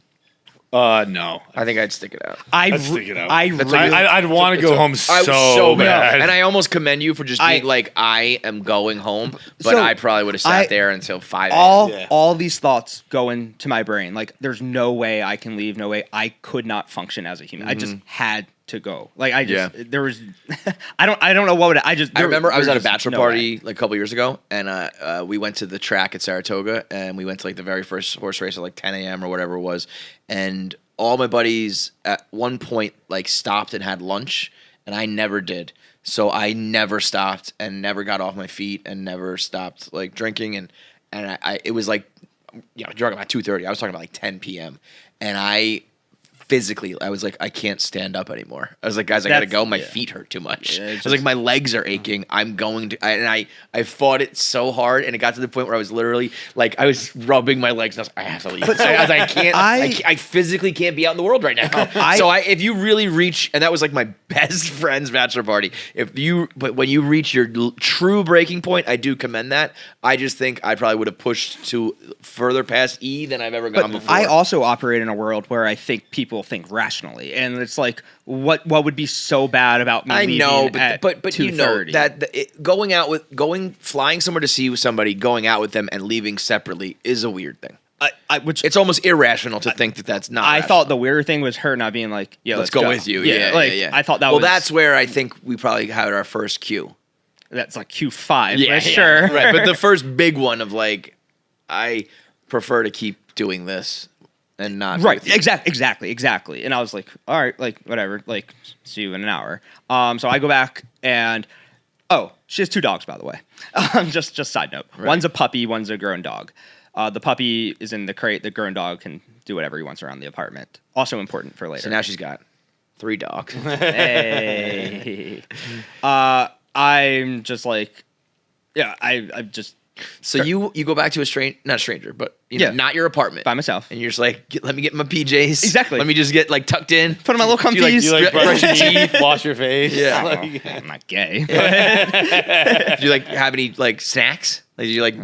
No. I think I'd stick it out. I'd stick it out. I'd want to go home so bad. And I almost commend you for just being like, I am going home, but I probably would have sat there until 5 a.m. All these thoughts go into my brain. Like, there's no way I can leave. No way I could not function as a human. I just had to go. Like there was I don't know what I remember I was at a bachelor party like a couple years ago, and we went to the track at Saratoga, and we went to like the very first horse race at like 10 a.m. or whatever it was, and all my buddies at one point like stopped and had lunch, and I never did. So I never stopped and never got off my feet and never stopped like drinking, and it was like drunk about 2:30. I was talking about like 10 p.m. and I physically, I was like, I can't stand up anymore. I was like, guys, I gotta go. My feet hurt too much. I was like, my legs are aching. I'm going to, and I fought it so hard, and it got to the point where I was literally like, I was rubbing my legs, and I was like, I have to leave. I was like, I physically can't be out in the world right now. If you really reach, and that was like my best friend's bachelor party. But when you reach your true breaking point, I do commend that. I just think I probably would have pushed to further past E than I've ever gone before. I also operate in a world where I think people think rationally, and it's like, what would be so bad about me? I know, but you know that flying somewhere to see somebody, going out with them, and leaving separately is a weird thing. Which it's almost irrational to think that that's not. I thought the weirder thing was her not being like, "Yeah, let's go with you." Yeah. I thought that. Well, that's where I think we probably had our first cue. That's like Q5, sure. Right, but the first big one of like, I prefer to keep doing this. And not right, exactly. And I was like, all right, like whatever, like see you in an hour. So I go back and she has 2 dogs, by the way. Just side note. Right. One's a puppy, one's a grown dog. The puppy is in the crate. The grown dog can do whatever he wants around the apartment. Also important for later. So now she's got 3 dogs. Hey. I'm just like, I just. So you go back to not a stranger, but not your apartment. By myself. And you're just like, let me get my PJs. Exactly. Let me just get like tucked in. Put on my little comfies. You like brush your teeth, wash your face. Yeah. I'm not gay. Do you like have any like snacks? Like, do you like,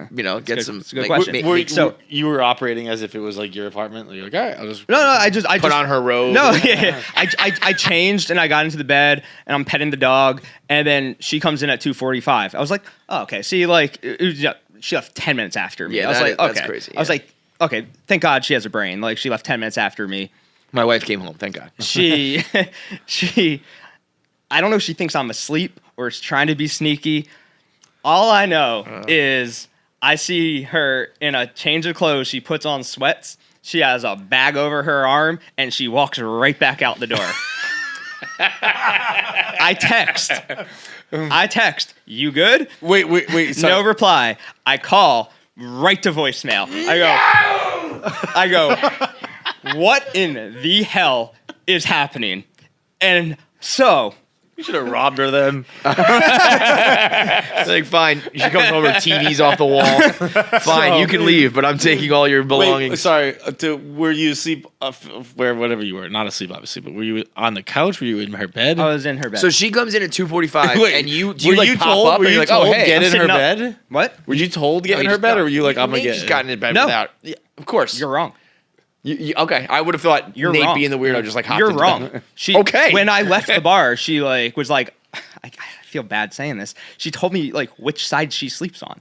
get some? It's a good question. So you were operating as if it was like your apartment. Like, you're like, all right, I'll just I put on her robe. No, I changed and I got into the bed and I'm petting the dog and then she comes in at 2:45. I was like, oh, okay. See, like she left 10 minutes after me. Yeah, I was like, okay. That's crazy. I was like, okay, thank God she has a brain. Like she left 10 minutes after me. My wife came home. Thank God. She, I don't know if she thinks I'm asleep or is trying to be sneaky. All I know is I see her in a change of clothes. She puts on sweats. She has a bag over her arm, and she walks right back out the door. I text, you good? Wait. Sorry. No reply. I call right to voicemail. I go, what in the hell is happening? And so... You should have robbed her then. Like, fine. She comes home, her TV's off the wall. Fine, you can leave, but I'm taking all your belongings. Wait, sorry. Were you asleep whatever you were? Not asleep, obviously, but were you on the couch? Were you in her bed? I was in her bed. So she comes in at 2:45, and you pop up were and you you're like, told oh, hey. get in her bed? What? Were you told get in her bed, or were you like, I'm going to get just gotten in bed No. without? Yeah, of course. You're wrong. Okay, I would have thought You're Nate wrong. being the weirdo just like hopped You're into wrong. bed. Okay. When I left the bar, she was like, I feel bad saying this. She told me like which side she sleeps on.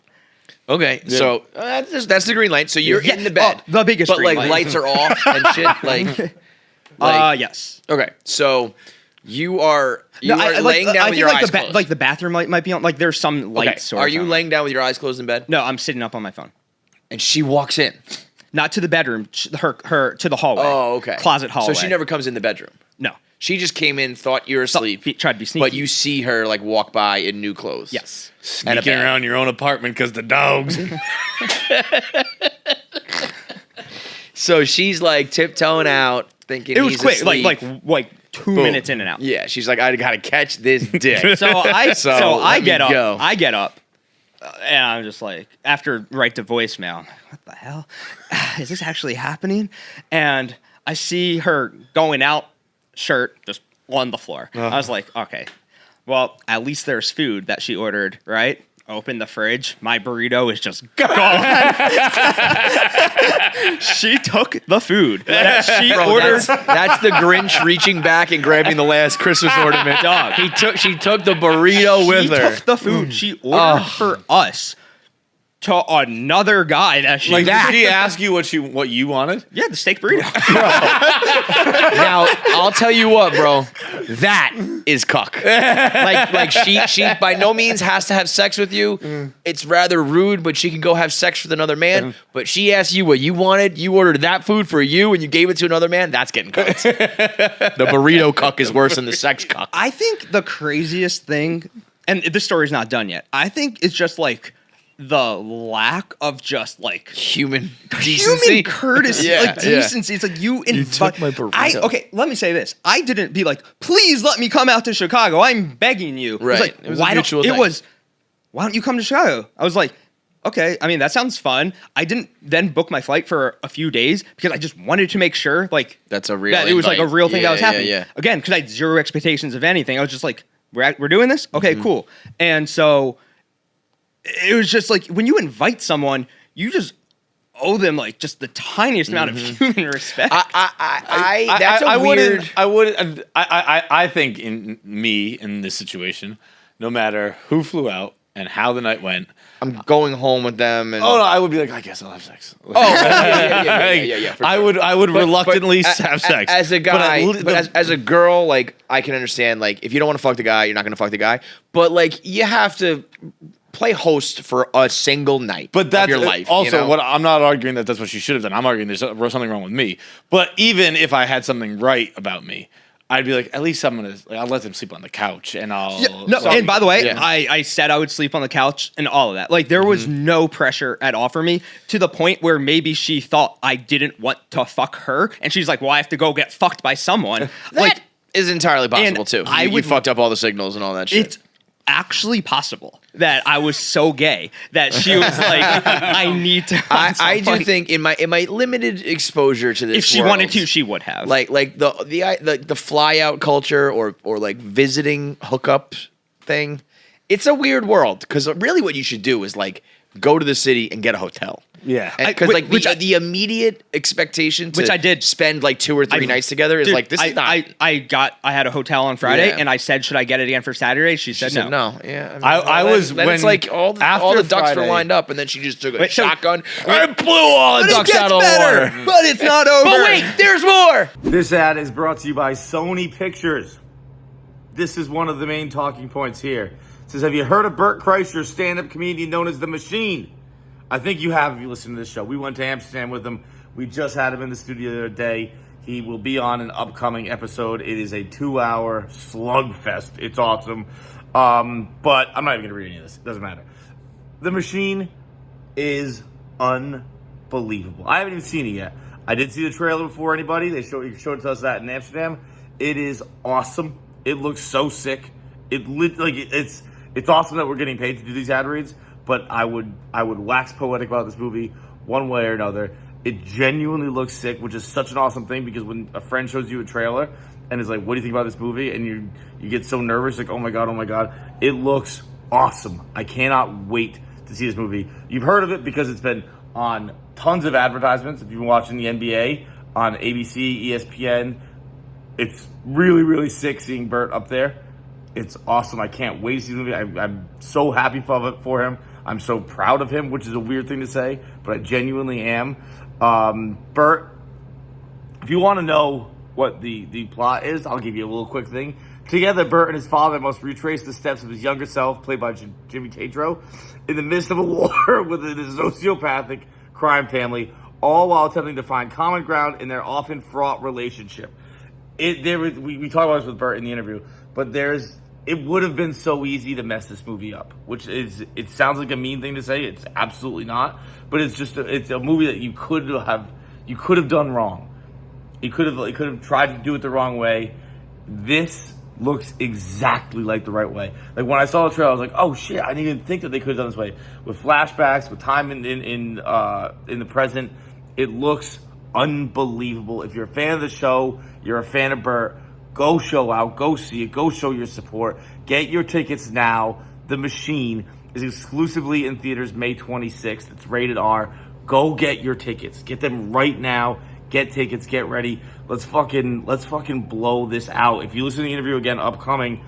Okay, so that's the green light. So you're in the bed, the biggest, but green like light. lights are off and shit. Like yes. Okay, so you are laying down with your eyes closed. Like the bathroom light might be on. Like there's some lights. Are you laying down with your eyes closed in bed? No, I'm sitting up on my phone. And she walks in. Not to the bedroom, her to the hallway. Oh, okay. Closet hallway. So she never comes in the bedroom. No. She just came in, thought you were asleep, tried to be sneaky. but you see her like walk by in new clothes. Yes. Sneaking around your own apartment because the dogs. So she's like tiptoeing out, thinking it was he's quick, asleep. like 2 minutes in and out. Yeah, she's like, I gotta catch this dick. So I get up. Go. I get up. And I'm just like, after right to voicemail, I'm like, what the hell? Is this actually happening? And I see her going out, shirt just on the floor. I was like, okay, well, at least there's food that she ordered, right? Open the fridge. My burrito is just gone. She took the food that she ordered. That's the Grinch reaching back and grabbing the last Christmas ornament. Dog. She took the burrito with her. She took the food she ordered for us to another guy that she Did she ask you what you wanted? Yeah, the steak burrito. Now, I'll tell you what, bro. That is cuck. Like she by no means has to have sex with you. It's rather rude, but she can go have sex with another man. But she asked you what you wanted. You ordered that food for you, and you gave it to another man. That's getting cucked. The burrito cuck is worse than the sex cuck. I think the craziest thing, and this story's not done yet. I think it's just like the lack of just like human decency, human courtesy, decency. It's like you took my burrito. Okay, let me say this. I didn't be like, please let me come out to Chicago. I'm begging you. Right. It was like, why don't you come to Chicago? I was like, okay, I mean, that sounds fun. I didn't then book my flight for a few days because I just wanted to make sure like that it was like a real thing that was happening. Yeah. Again, because I had zero expectations of anything. I was just like, we're doing this? Okay, cool. And so it was just like when you invite someone, you just owe them like just the tiniest amount of human respect. I think in this situation, no matter who flew out and how the night went, I'm going home with them. And I would be like, I guess I'll have sex. Yeah. I would reluctantly have sex as a guy, as a girl, like I can understand. Like if you don't want to fuck the guy, you're not going to fuck the guy. But like you have to play host for a single night of your life. Also, what I'm not arguing that's what she should have done. I'm arguing there's something wrong with me. But even if I had something right about me, I'd be like, at least I'll let them sleep on the couch, and I'll. And by the way, I said I would sleep on the couch and all of that. Like there was no pressure at all for me to the point where maybe she thought I didn't want to fuck her, and she's like, "Well, I have to go get fucked by someone." That is entirely possible too. You fucked up all the signals and all that shit. It's actually possible that I was so gay that she was like, I need to. I do think in my limited exposure to this, if she wanted to, she would have. Like the fly out culture or like visiting hookup thing. It's a weird world because really what you should do is like go to the city and get a hotel. Yeah, because like the immediate expectation to which I did spend like 2 or 3 nights together is like this. I had a hotel on Friday and I said, should I get it again for Saturday? She said no. No. Yeah, I was when it's like all the ducks were lined up, and then she just took a shotgun and blew all the ducks out of the water. But it's not over. But wait, there's more. This ad is brought to you by Sony Pictures. This is one of the main talking points here. It says, have you heard of Bert Kreischer, stand-up comedian known as The Machine? I think you have if you listen to this show. We went to Amsterdam with him. We just had him in the studio the other day. He will be on an upcoming episode. It is a 2-hour slugfest. It's awesome. But I'm not even going to read any of this. It doesn't matter. The Machine is unbelievable. I haven't even seen it yet. I did see the trailer before anybody. They showed it to us that in Amsterdam. It is awesome. It looks so sick. It's awesome that we're getting paid to do these ad reads. But I would wax poetic about this movie one way or another. It genuinely looks sick, which is such an awesome thing because when a friend shows you a trailer and is like, what do you think about this movie? And you get so nervous, like, oh my God. It looks awesome. I cannot wait to see this movie. You've heard of it because it's been on tons of advertisements. If you've been watching the NBA on ABC, ESPN, it's really, really sick seeing Bert up there. It's awesome. I can't wait to see the movie. I'm so happy for him. I'm so proud of him, which is a weird thing to say, but I genuinely am. Bert, if you want to know what the plot is, I'll give you a little quick thing. Together, Bert and his father must retrace the steps of his younger self, played by Jimmy Tatro, in the midst of a war with a sociopathic crime family, all while attempting to find common ground in their often fraught relationship. We talked about this with Bert in the interview, but it would have been so easy to mess this movie up, it sounds like a mean thing to say. It's absolutely not, but it's a movie that you could have done wrong. You could have tried to do it the wrong way. This looks exactly like the right way. Like when I saw the trailer, I was like, oh shit, I didn't even think that they could have done this way. With flashbacks, with time in the present, it looks unbelievable. If you're a fan of the show, you're a fan of Bert, go show out, go see it, go show your support. Get your tickets now. The Machine is exclusively in theaters May 26th. It's rated R. Go get your tickets. Get them right now. Get tickets, get ready. Let's fucking blow this out. If you listen to the interview again, upcoming,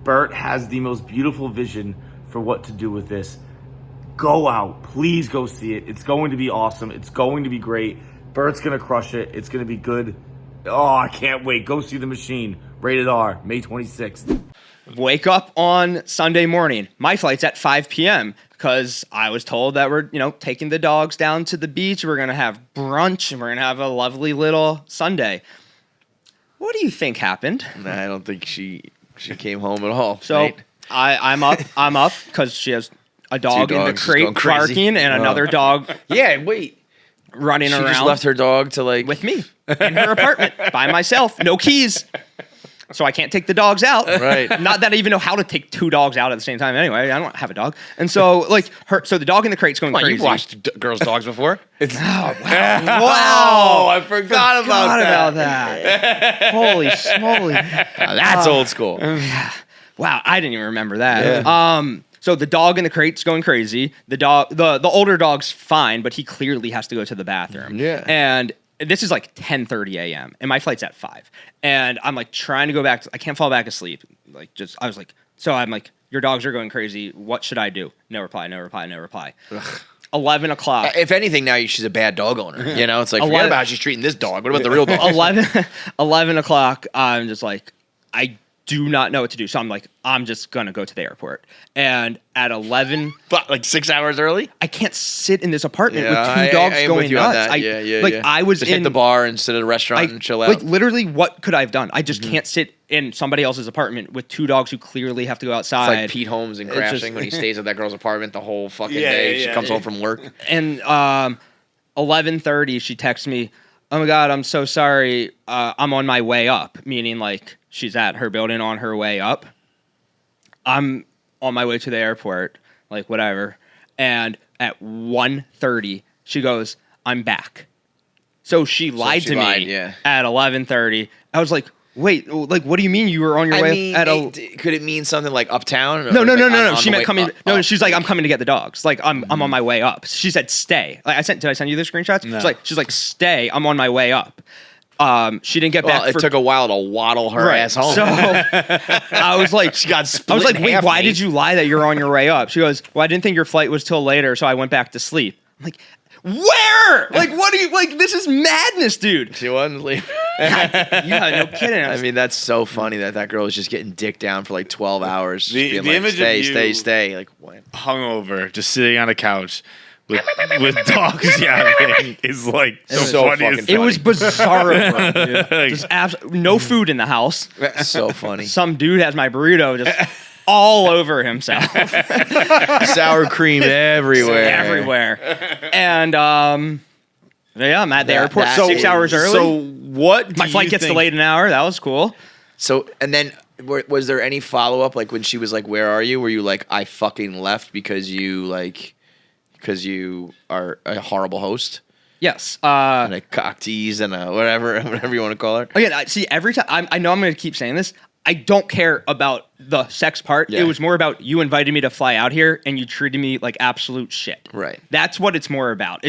Bert has the most beautiful vision for what to do with this. Go out. Please go see it. It's going to be awesome. It's going to be great. Bert's going to crush it. It's going to be good. Oh, I can't wait. Go see The Machine. Rated R, May 26th. Wake up on Sunday morning. My flight's at 5 p.m. because I was told that we're, taking the dogs down to the beach. We're going to have brunch and we're going to have a lovely little Sunday. What do you think happened? I don't think she came home at all. So I'm up because she has a dog in the crate barking and another dog. Yeah, wait. Running around. She just left her dog to with me in her apartment by myself, no keys. So I can't take the dogs out. Right. Not that I even know how to take two dogs out at the same time anyway. I don't have a dog. And so so the dog in the crate's going crazy. You've watched girls' dogs before? Wow. Wow. I forgot about that. Holy smoly. That's old school. Wow, I didn't even remember that. Yeah. So the dog in the crate's going crazy. The older dog's fine, but he clearly has to go to the bathroom. Yeah. And this is like 10:30 a.m. and my flight's at 5. And I'm like trying to go back. I can't fall back asleep. I'm like, your dogs are going crazy. What should I do? No reply. 11 o'clock. If anything, now she's a bad dog owner. You know, it's like, forget about how she's treating this dog. What about the real dog? 11 o'clock, I'm just like, I do not know what to do. So I'm like, I'm just going to go to the airport. And at 11... But like 6 hours early? I can't sit in this apartment with two dogs going nuts. I was just hit the bar and sit at a restaurant and chill out. Like, literally, what could I have done? I just can't sit in somebody else's apartment with two dogs who clearly have to go outside. It's like Pete Holmes and Crashing when he stays at that girl's apartment the whole fucking day. She comes home from work. And 11:30, she texts me, oh my God, I'm so sorry. I'm on my way up, meaning like she's at her building on her way up. I'm on my way to the airport, like whatever. And at 1:30, she goes, I'm back. So she lied to me at 11:30. I was like, wait, like, what do you mean you were on your way? Could it mean something like uptown? No. She meant coming. No, she's like, I'm coming to get the dogs. Like, I'm on my way up. She said, stay. Like, did I send you the screenshots? No. She's like, stay. I'm on my way up. She didn't get back. It took a while to waddle her ass home. So I was like, she got split. I was like, wait, why did you lie that you're on your way up? She goes, well, I didn't think your flight was till later, so I went back to sleep. I'm like, where? Like, what are you, like, this is madness, dude. She wasn't leaving. Yeah, no kidding. I mean, that's so funny that girl was just getting dicked down for like 12 hours. The like, image stay, of you stay. Like, what? Hungover, just sitting on a couch with dogs yapping is like so funny. It was bizarre. Just no food in the house. So funny. Some dude has my burrito just all over himself. Sour cream everywhere. And I'm at the airport 6 hours early. So what? My flight gets delayed an hour. That was cool. So, and then was there any follow up? Like when she was like, "Where are you?" Were you like, "I fucking left because you are a horrible host"? Yes. And a cock tease and a whatever you want to call her. Again, see, every time I know I'm going to keep saying this. I don't care about the sex part. Yeah. It was more about you invited me to fly out here and you treated me like absolute shit. Right. That's what it's more about.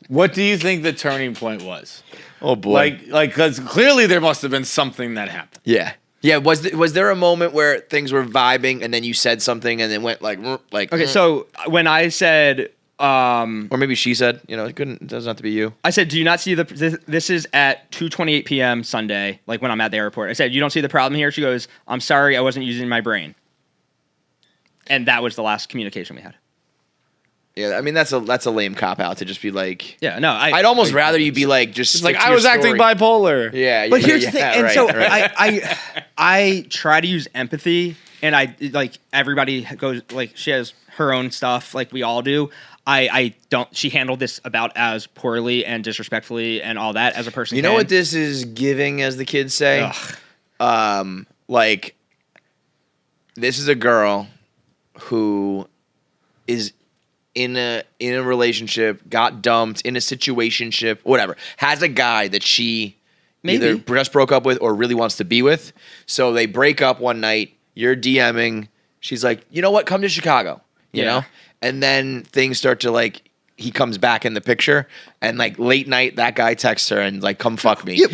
What do you think the turning point was? Oh boy. Like, because clearly there must have been something that happened. Yeah. Yeah. Was there a moment where things were vibing and then you said something and then went like? Okay. So when I said. Or maybe she said, it doesn't have to be you. I said, do you not see this is at 2:28 p.m. Sunday, like when I'm at the airport. I said, you don't see the problem here? She goes, I'm sorry, I wasn't using my brain. And that was the last communication we had. Yeah, I mean, that's a lame cop-out to just be like... Yeah, no, I'd almost rather you be like, just like, I was acting bipolar. Yeah, but here's the thing, and so I try to use empathy, and I, like, everybody goes, like, she has her own stuff, like we all do. I don't. She handled this about as poorly and disrespectfully and all that as a person. You know what this is giving, as the kids say? Like, this is a girl who is in a relationship, got dumped, in a situationship, whatever, has a guy that she either just broke up with or really wants to be with. So they break up one night. You're DMing. She's like, you know what? Come to Chicago. You know. And then things start to like, he comes back in the picture, and like late night, that guy texts her and like, come fuck me. Yeah,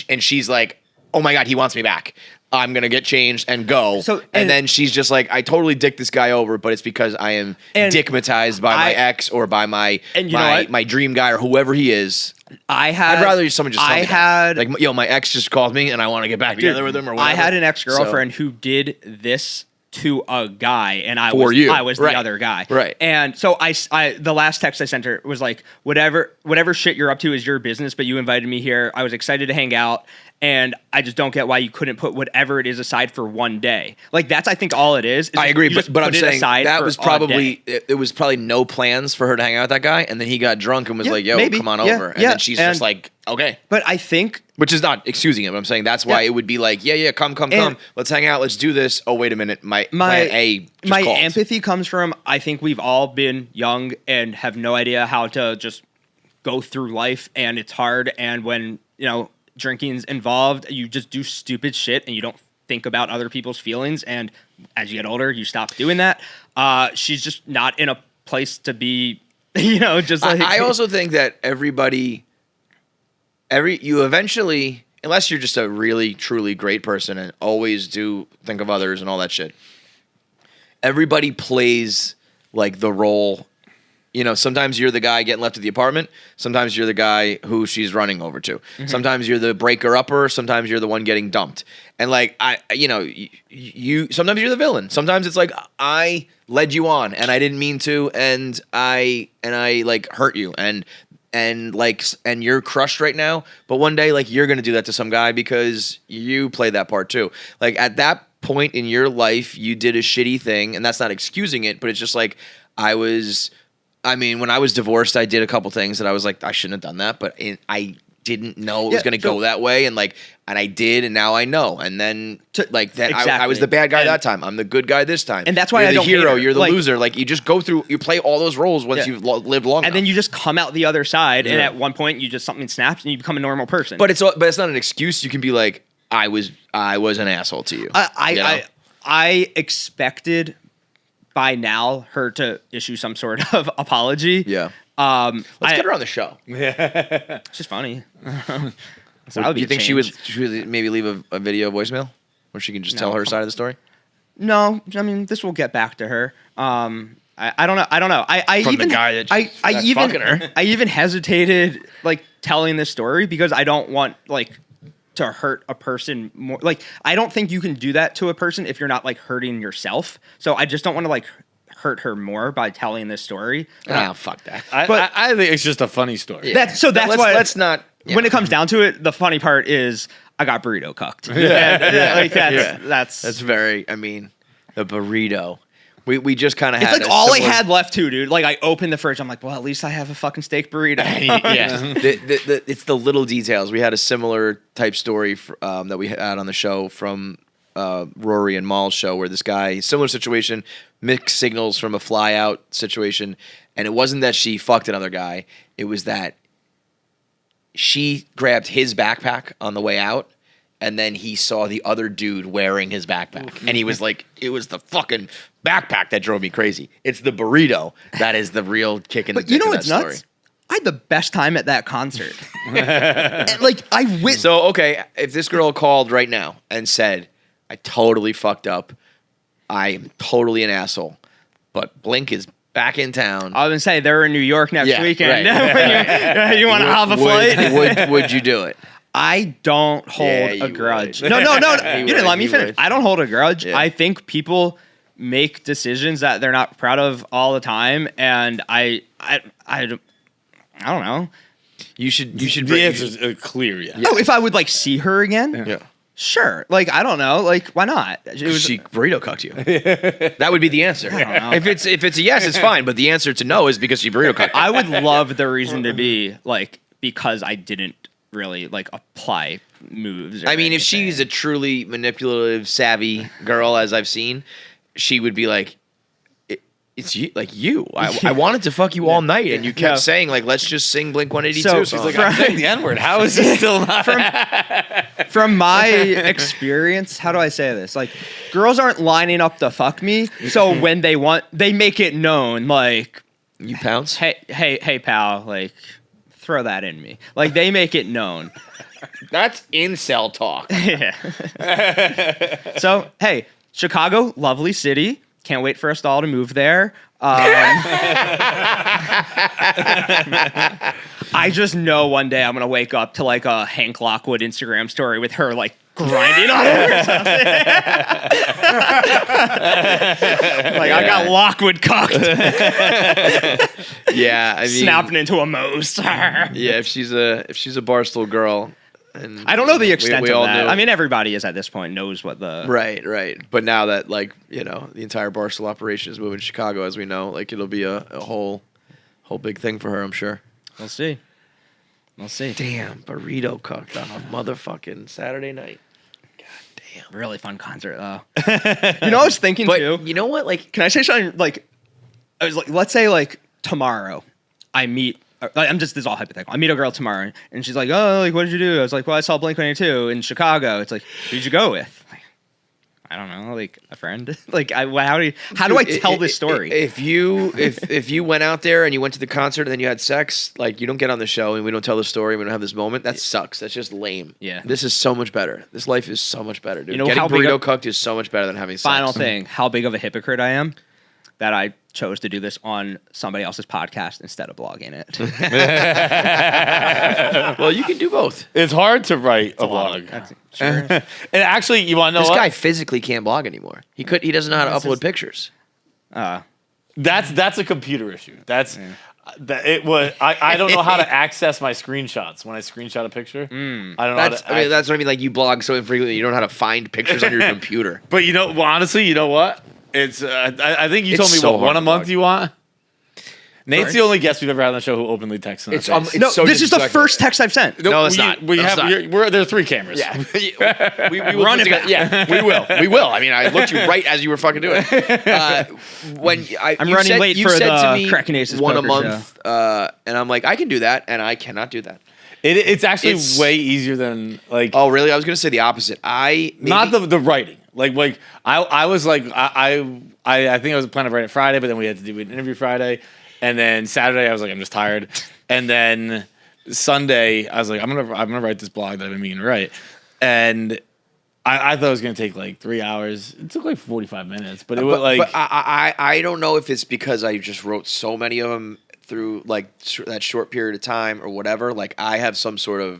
and she's like, oh my God, he wants me back. I'm going to get changed and go. So, and then she's just like, I totally dicked this guy over, but it's because I am dickmatized by my ex or by my dream guy or whoever he is. I'd rather someone just tell me like, my ex just called me and I want to get back together with him or whatever. I had an ex-girlfriend who did this to a guy, and I For was you. I was Right. the other guy. Right. And so I the last text I sent her was like, whatever shit you're up to is your business, but you invited me here. I was excited to hang out, and I just don't get why you couldn't put whatever it is aside for one day. Like that's I think all it is. I agree, you just but I'm put it saying aside that for was a probably day. it was probably no plans for her to hang out with that guy, and then he got drunk and was Yeah, like, "Yo, maybe. come on Yeah, over," and yeah. then she's And- just like, "Okay," But I think which is not excusing it. But I'm saying that's why Yeah. it would be like, "Yeah, come, let's hang out, let's do this." Oh, wait a minute, my plan A just my called. empathy comes from I think we've all been young and have no idea how to just go through life, and it's hard, and when drinking's involved, you just do stupid shit and you don't think about other people's feelings, and as you get older you stop doing that. She's just not in a place to be just like I also think that you eventually, unless you're just a really truly great person and always do think of others and all that shit, everybody plays like the role. Sometimes you're the guy getting left at the apartment. Sometimes you're the guy who she's running over to. Mm-hmm. Sometimes you're the breaker-upper. Sometimes you're the one getting dumped. And like you sometimes you're the villain. Sometimes it's like I led you on and I didn't mean to, and I like hurt you and you're crushed right now. But one day like you're gonna do that to some guy because you played that part too. Like at that point in your life, you did a shitty thing, and that's not excusing it, but it's just like when I was divorced, I did a couple things that I was like, I shouldn't have done that, but I didn't know it was going to go that way, and I did, and now I know. And then I was the bad guy that time. I'm the good guy this time. And that's why you're I the don't hero. hate her. You're the loser. Like you just go through. You play all those roles once you've lived long enough. And then you just come out the other side, and at one point something snaps, and you become a normal person. But it's not an excuse. You can be like, I was an asshole to you. I expected by now her to issue some sort of apology. Yeah. Let's get her on the show. It's just funny. Do you think she would maybe leave a video voicemail where she can just tell her side of the story? No, I mean this will get back to her. I don't know. From the guy that's fucking her. I even hesitated like telling this story because I don't want like to hurt a person more. Like I don't think you can do that to a person if you're not like hurting yourself. So I just don't want to like hurt her more by telling this story. Fuck that. I think it's just a funny story. Yeah. That's why let's not. When it comes down to it, the funny part is I got burrito cucked. That's very. I mean, the burrito. We just kind of had. It's like all I had left too, dude. Like I opened the fridge, I'm like, well, at least I have a fucking steak burrito. It's the little details. We had a similar type story that we had on the show from Rory and Maul's show, where this guy, similar situation, mixed signals from a fly out situation, and it wasn't that she fucked another guy. It was that she grabbed his backpack on the way out, and then he saw the other dude wearing his backpack. And he was like, it was the fucking backpack that drove me crazy. It's the burrito that is the real kick in the dick. You know of what's that nuts? story. I had the best time at that concert. So, okay, if this girl called right now and said, I totally fucked up, I am totally an asshole, but Blink is back in town. I was going to say, they're in New York next weekend. Right. You want to have a flight? Would you do it? I don't hold a grudge. No. You didn't let me finish. I don't hold a grudge. Yeah. I think people make decisions that they're not proud of all the time, and I don't know. You should. The answer's clear. Yeah. Oh, if I would like see her again, yeah, sure. Like I don't know. Like why not? She burrito cucked you. That would be the answer. If it's a yes, it's fine. But the answer to no is because she burrito cucked you. I would love the reason to be like because I didn't really like apply moves. I mean, if she's a truly manipulative, savvy girl, as I've seen, she would be like, "It's you, like you. I wanted to fuck you all night, and you kept saying like, let's just sing Blink 182." So she's like, I'm saying the N-word. How is it still not? From my experience, how do I say this? Like, girls aren't lining up to fuck me, so when they make it known, like, you pounce. Hey, pal, like. Throw that in me. Like, they make it known. That's incel talk. Yeah. So, hey, Chicago, lovely city. Can't wait for us all to move there. I just know one day I'm going to wake up to, like, a Hank Lockwood Instagram story with her, like, grinding on it or something. Like I got Lockwood cocked. Yeah, I mean, snapping into a most. Yeah, if she's a Barstool girl, and I don't know the extent we of all that. know. I mean, everybody is at this point knows what the right. But now that the entire Barstool operation is moving to Chicago, as we know, like it'll be a whole big thing for her. I'm sure. We'll see. Damn, burrito cooked on a motherfucking Saturday night. God damn. Really fun concert though. I was thinking too. You know what? Like, can I say something? Like, I was like, let's say like tomorrow, I meet. This is all hypothetical. I meet a girl tomorrow, and she's like, "Oh, like, what did you do?" I was like, "Well, I saw Blink-182 in Chicago." It's like, who'd you go with? I don't know, like a friend. Like, how do I tell this story? If you went out there and you went to the concert and then you had sex, like you don't get on the show and we don't tell the story, we don't have this moment. That sucks. That's just lame. Yeah. This is so much better. This life is so much better, dude. You know Getting how big burrito cooked is so much better than having sex. Final thing: how big of a hypocrite I am that I chose to do this on somebody else's podcast instead of blogging it. Well, you can do both. It's hard to write a blog. Sure. And actually, you want to know This what? guy physically can't blog anymore. He doesn't know how to upload pictures. That's a computer issue. That's that it was. I don't know how to access my screenshots when I screenshot a picture. I don't know. That's what I mean. Like you blog so infrequently, you don't know how to find pictures on your computer. But honestly, you know what? It's. I think you told me so one a hard to month blog. you want. Nate's the only guest we've ever had on the show who openly texts in our face. No, so this is the disrespectful. first text I've sent. No, it's not. We No, it's have. not. There are 3 cameras. Yeah, we will Run put it together- back. Yeah, we will. We will. I mean, I looked you right as you were fucking doing it. I'm running late for the Cracking Aces one a poker month, and I'm like, I can do that, and I cannot do that. It's actually way easier than like. Oh, really? I was going to say the opposite. Not the writing. Like I was like I think I was planning to write it Friday, but then we had to do an interview Friday, and then Saturday I was like I'm just tired, and then Sunday I was like I'm gonna write this blog that I've been meaning to write, and I thought it was gonna take like 3 hours. It took like 45 minutes, but it was like. But I don't know if it's because I just wrote so many of them through like that short period of time or whatever. Like I have some sort of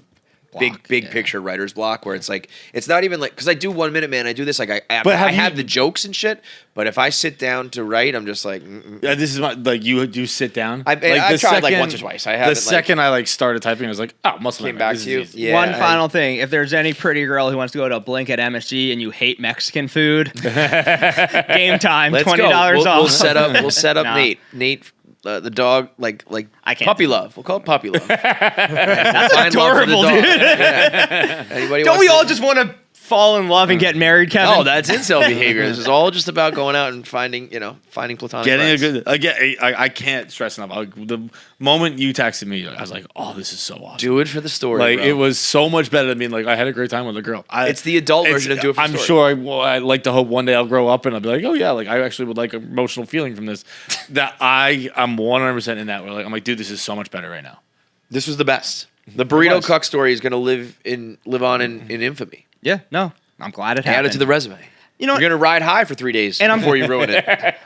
big picture writer's block where it's like it's not even like because I do 1 Minute Man, I do this like I have the jokes and shit, but if I sit down to write, I'm just like Yeah, this is my like you do sit down. I've tried like once or twice. I haven't. The second I like started typing, I was like, oh, muscle came memory. back to you. Yeah, One final thing: if there's any pretty girl who wants to go to a Blink at MSG and you hate Mexican food, Game Time, $20 off. We'll set up Nate. The dog, like I can't puppy love. We'll call it puppy love. That's Find love for the adorable, dog. dude. Yeah. Anybody Don't wants we to- all just want to fall in love and get married, Kevin? Oh, that's incel behavior. This is all just about going out and finding platonic Getting friends. a good again. I can't stress enough. The moment you texted me, I was like, "Oh, this is so awesome." Do it for the story. Like bro. it was so much better than being like I had a great time with a girl. It's the adult version of do it for the I'm story. sure I like to hope one day I'll grow up and I'll be like, oh yeah, like I actually would like emotional feeling from this. That I'm 100% in that. Where like I'm like, dude, this is so much better right now. This was the best. The burrito cuck story is going to live on in infamy. Yeah, no. I'm glad it Add happened. it to the resume. You know, You're going to ride high for 3 days before you ruin it.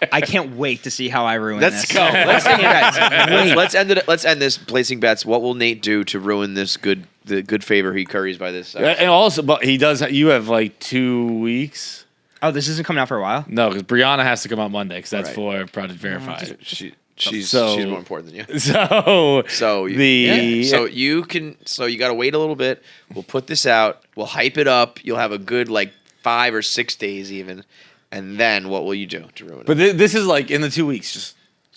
I can't wait to see how I ruin Let's this. go. Let's end it. Let's end this placing bets. What will Nate do to ruin this the good favor he curries by this? And also, but he does. You have like 2 weeks. Oh, this isn't coming out for a while? No, because Brianna has to come out Monday because that's Right. for Project Verified. She's So- more important than you. So you got to wait a little bit. We'll put this out. We'll hype it up. You'll have a good like 5 or 6 days even, and then what will you do to ruin it? But this is like in the 2 weeks. Just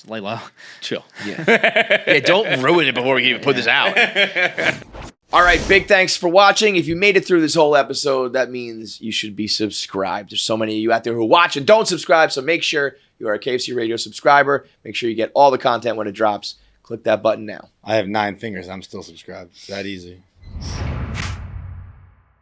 Lay low. chill. Yeah, don't ruin it before we can even put this out. All right, big thanks for watching. If you made it through this whole episode, that means you should be subscribed. There's so many of you out there who watch and don't subscribe, so make sure you are a KFC Radio subscriber. Make sure you get all the content when it drops. Click that button now. I have 9 fingers. I'm still subscribed. It's that easy.